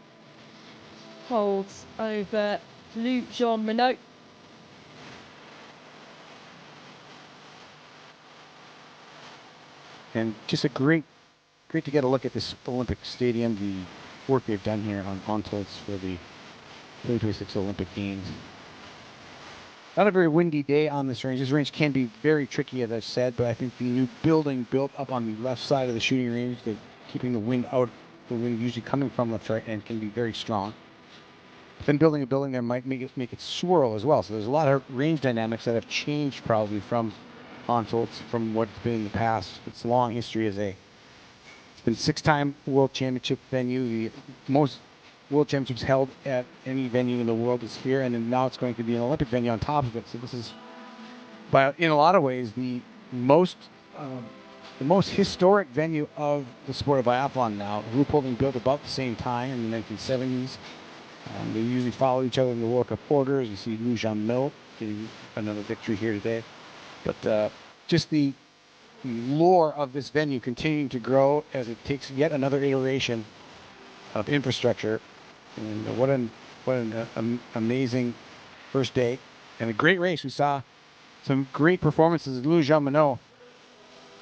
holds over Lou Jean Monod. And just great to get a look at this Olympic Stadium, the work they've done here on Antholz for the 2026 Olympic Games. Not a very windy day on this range. This range can be very tricky, as I've said, but I think the new building built up on the left side of the shooting range, keeping the wind out, the wind usually coming from left, right, and can be very strong. Then building a building there might make it swirl as well. So there's a lot of range dynamics that have changed probably from Antholz, from what's been in the past. Its long history as it's been 6-time World Championship venue. The most World Championships held at any venue in the world is here, and then now it's going to be an Olympic venue on top of it. So this is, in a lot of ways, the most historic venue of the sport of biathlon now. Ruhpolding built about the same time in the 1970s. They usually follow each other in the World Cup orders. You see Lou Jean Monod getting another victory here today. But just the lore of this venue continuing to grow as it takes yet another iteration of infrastructure. And what an amazing first day and a great race. We saw some great performances. Lou Jean Monod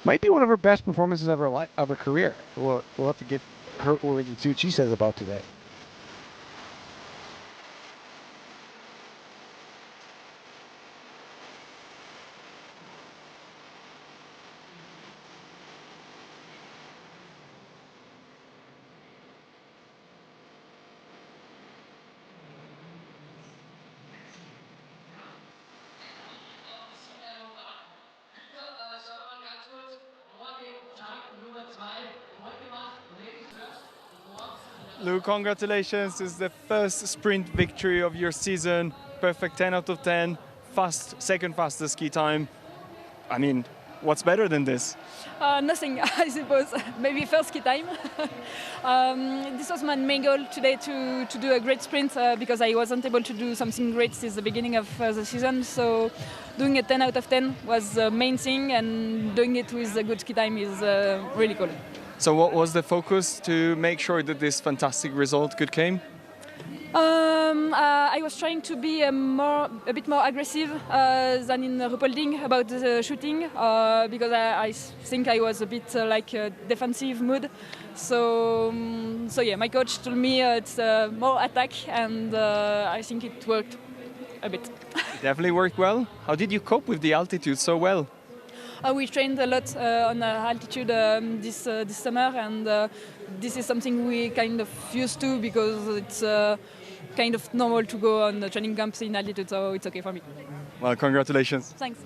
might be one of her best performances of her career. We'll have to get her over and see what she says about today. Lou, congratulations. It's the first sprint victory of your season. Perfect 10 out of 10. Second fastest ski time. I mean, what's better than this? Nothing, I suppose. Maybe first ski time. This was my main goal today, to do a great sprint because I wasn't able to do something great since the beginning of the season. So doing a 10 out of 10 was the main thing, and doing it with a good ski time is really cool. So what was the focus to make sure that this fantastic result could come? I was trying to be a bit more aggressive than in RuPolding about the shooting because I think I was a bit like a defensive mood. So yeah, my coach told me it's more attack, and I think it worked a bit. It definitely worked well. How did you cope with the altitude so well? We trained a lot on altitude this summer, and this is something we kind of used to because it's kind of normal to go on the training camps in altitude, so it's okay for me. Well, congratulations. Thanks.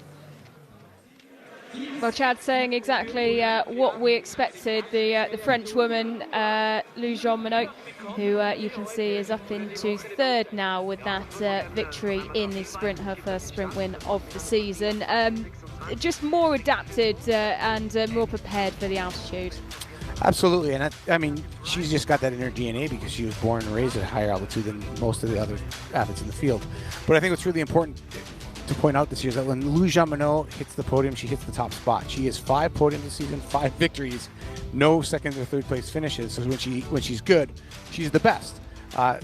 Well, Chad saying exactly what we expected. The French woman, Lou Jean-Monod, who you can see is up into third now with that victory in the sprint, her first sprint win of the season. Just more adapted and more prepared for the altitude. Absolutely, and I mean, she's just got that in her DNA because she was born and raised at a higher altitude than most of the other athletes in the field. But I think what's really important to point out this year is that when Lou Jean-Monod hits the podium, she hits the top spot. She has 5 podiums this season, 5 victories, no second or third place finishes. So when she's good, she's the best.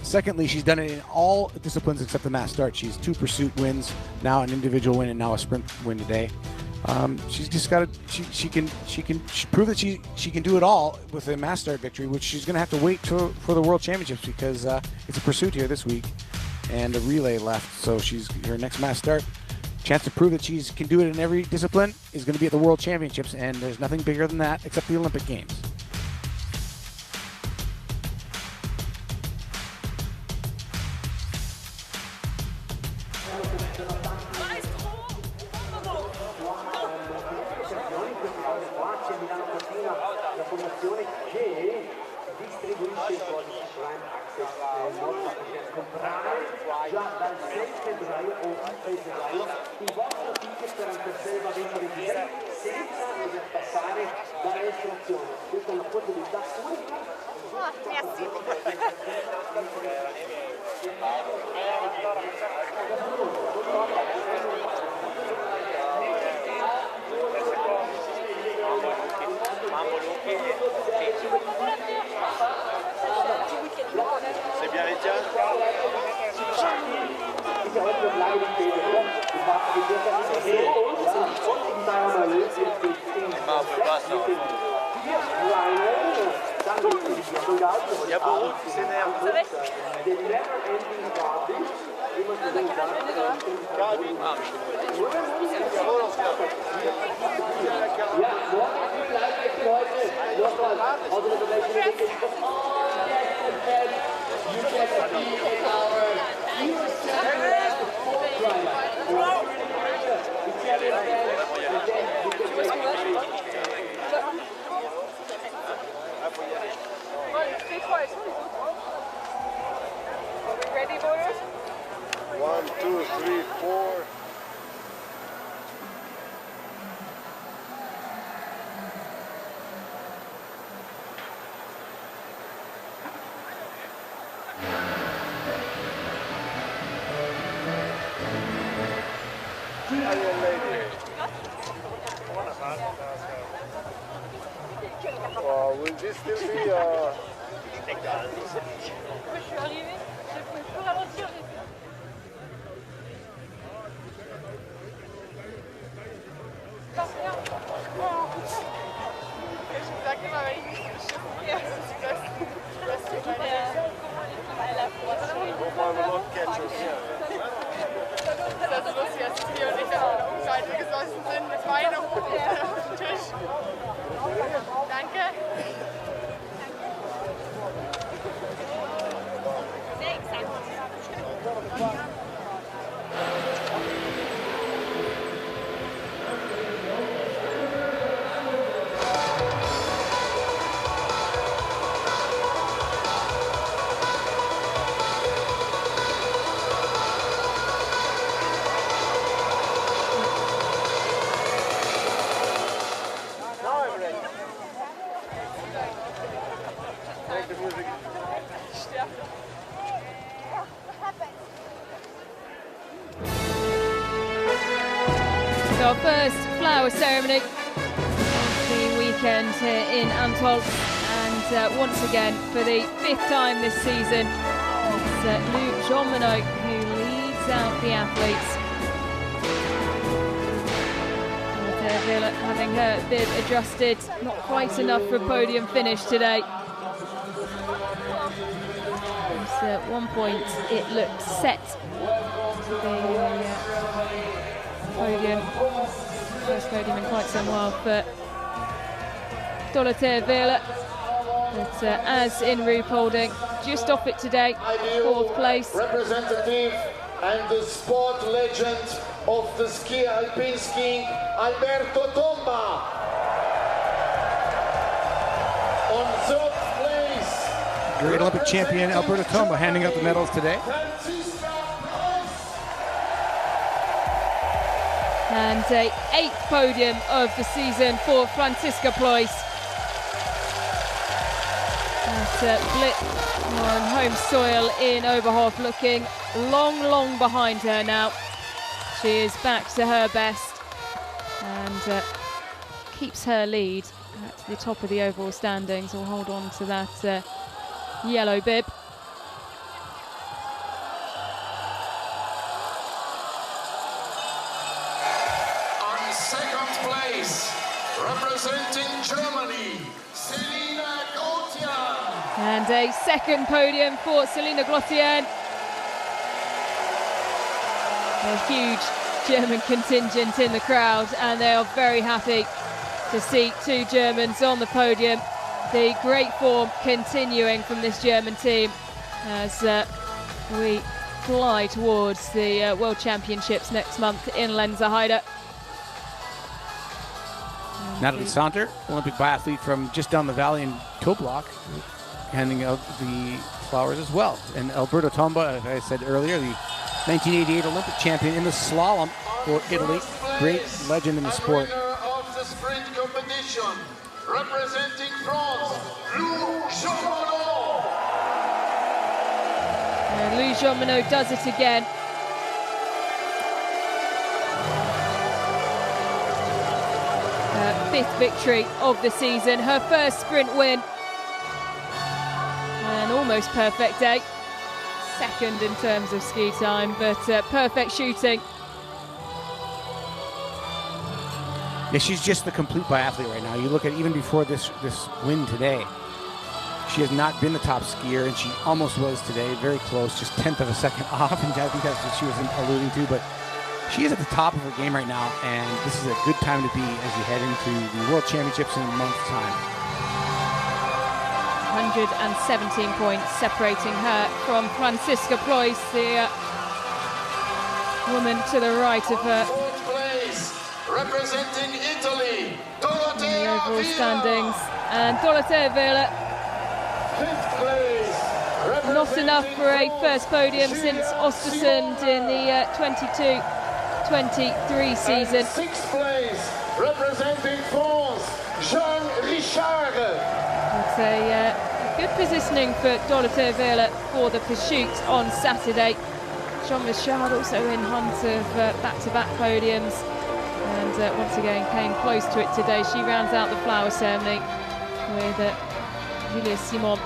Secondly, she's done it in all disciplines except the mass start. She's 2 pursuit wins, now an individual win, and now a sprint win today. She's just got to. She can prove that she can do it all with a mass start victory, which she's going to have to wait for the World Championships because it's a pursuit here this week and a relay left. So her next mass start chance to prove that she can do it in every discipline is going to be at the World Championships, and there's nothing bigger than that except the Olympic Games. C'est bien les tiens. Il y a beaucoup qui s'énervent. Ready, voters? 1, 2, 3, 4. Will this still be Je suis arrivée, je pouvais plus ralentir. Ich sag immer, wenn ich nicht geschissen gehe, das ist das Beste bei der. Das ist lustig, als wir und ich auf der Umseite gesessen sind mit Beine hoch auf dem Tisch. Danke. So our first flower ceremony of the weekend here in Antholz, and once again for the 5th time this season, Lou Jean-Monod who leads out the athletes. Elvira having her bib adjusted, not quite enough for a podium finish today. At one point it looked set to the podium, first podium in quite some while for Elvira. But as in Ruhpolding, just off it today, 4th place. Representative and the sport legend of the alpine skiing, Alberto Tomba. On 3rd place. Great Olympic champion Alberto Tomba handing out the medals today. And a 8th podium of the season for Franziska Preuss. At Blitz on home soil in Oberhof, looking long behind her now. She is back to her best and keeps her lead at the top of the overall standings. Will hold on to that yellow bib. On 2nd place, representing Germany, Selina Gautier. And a 2nd podium for Selina Gautier. A huge German contingent in the crowd, and they are very happy to see 2 Germans on the podium. The great form continuing from this German team as we fly towards the World Championships next month in Lenzerheide. Natalie Saunter, Olympic biathlete from just down the valley in Toblach, handing out the flowers as well. And Alberto Tomba, as I said earlier, the 1988 Olympic champion in the slalom for Italy. Great legend in the sport. Winner of the sprint competition, representing France, Lou Jean-Monod. Lou Jean-Monod does it again. Her 5th victory of the season, her first sprint win. An almost perfect day. 2nd in terms of ski time, but perfect shooting. Yeah, she's just the complete biathlete right now. You look at even before this win today, she has not been the top skier, and she almost was today, very close, just 1/10 of a second off, and I think that's what she was alluding to, but she is at the top of her game right now, and this is a good time to be as you head into the World Championships in a month's time. 117 points separating her from Franziska Preuss, the woman to the right of her. 4th place, representing Italy, In the overall standings, and Elvira, 5th place, not enough for a first podium since Ostersund in the 22-23 season. 6th place, representing France, Jean-Richard. It's a good positioning for Elvira for the pursuit on Saturday. Jean-Richard also in hunt of back-to-back podiums, and once again came close to it today. She rounds out the flower ceremony with Julia Simon.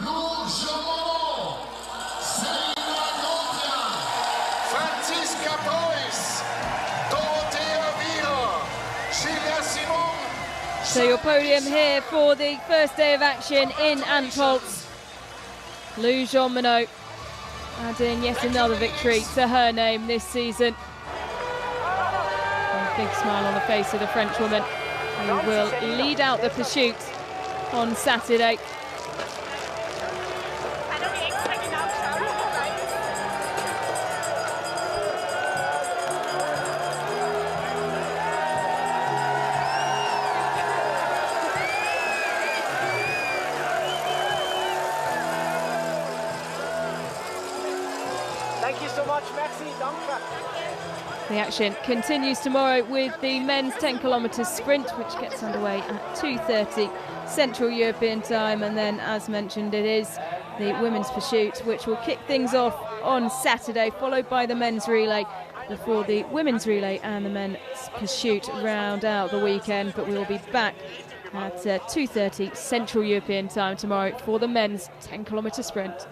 Lou Jean-Monod, Selina Gautier, Franziska Preuss, Elvira, Julia Simon. So your podium here for the first day of action in Antholz. Lou Jean-Monod adding yet another victory to her name this season. And a big smile on the face of the Frenchwoman, who will lead out the pursuit on Saturday. Thank you so much, Maxi. Danke. The action continues tomorrow with the men's 10 kilometre sprint, which gets underway at 2:30 Central European time. And then, as mentioned, it is the women's pursuit, which will kick things off on Saturday, followed by the men's relay, before the women's relay and the men's pursuit round out the weekend. But we will be back at 2:30 Central European time tomorrow for the men's 10 kilometre sprint.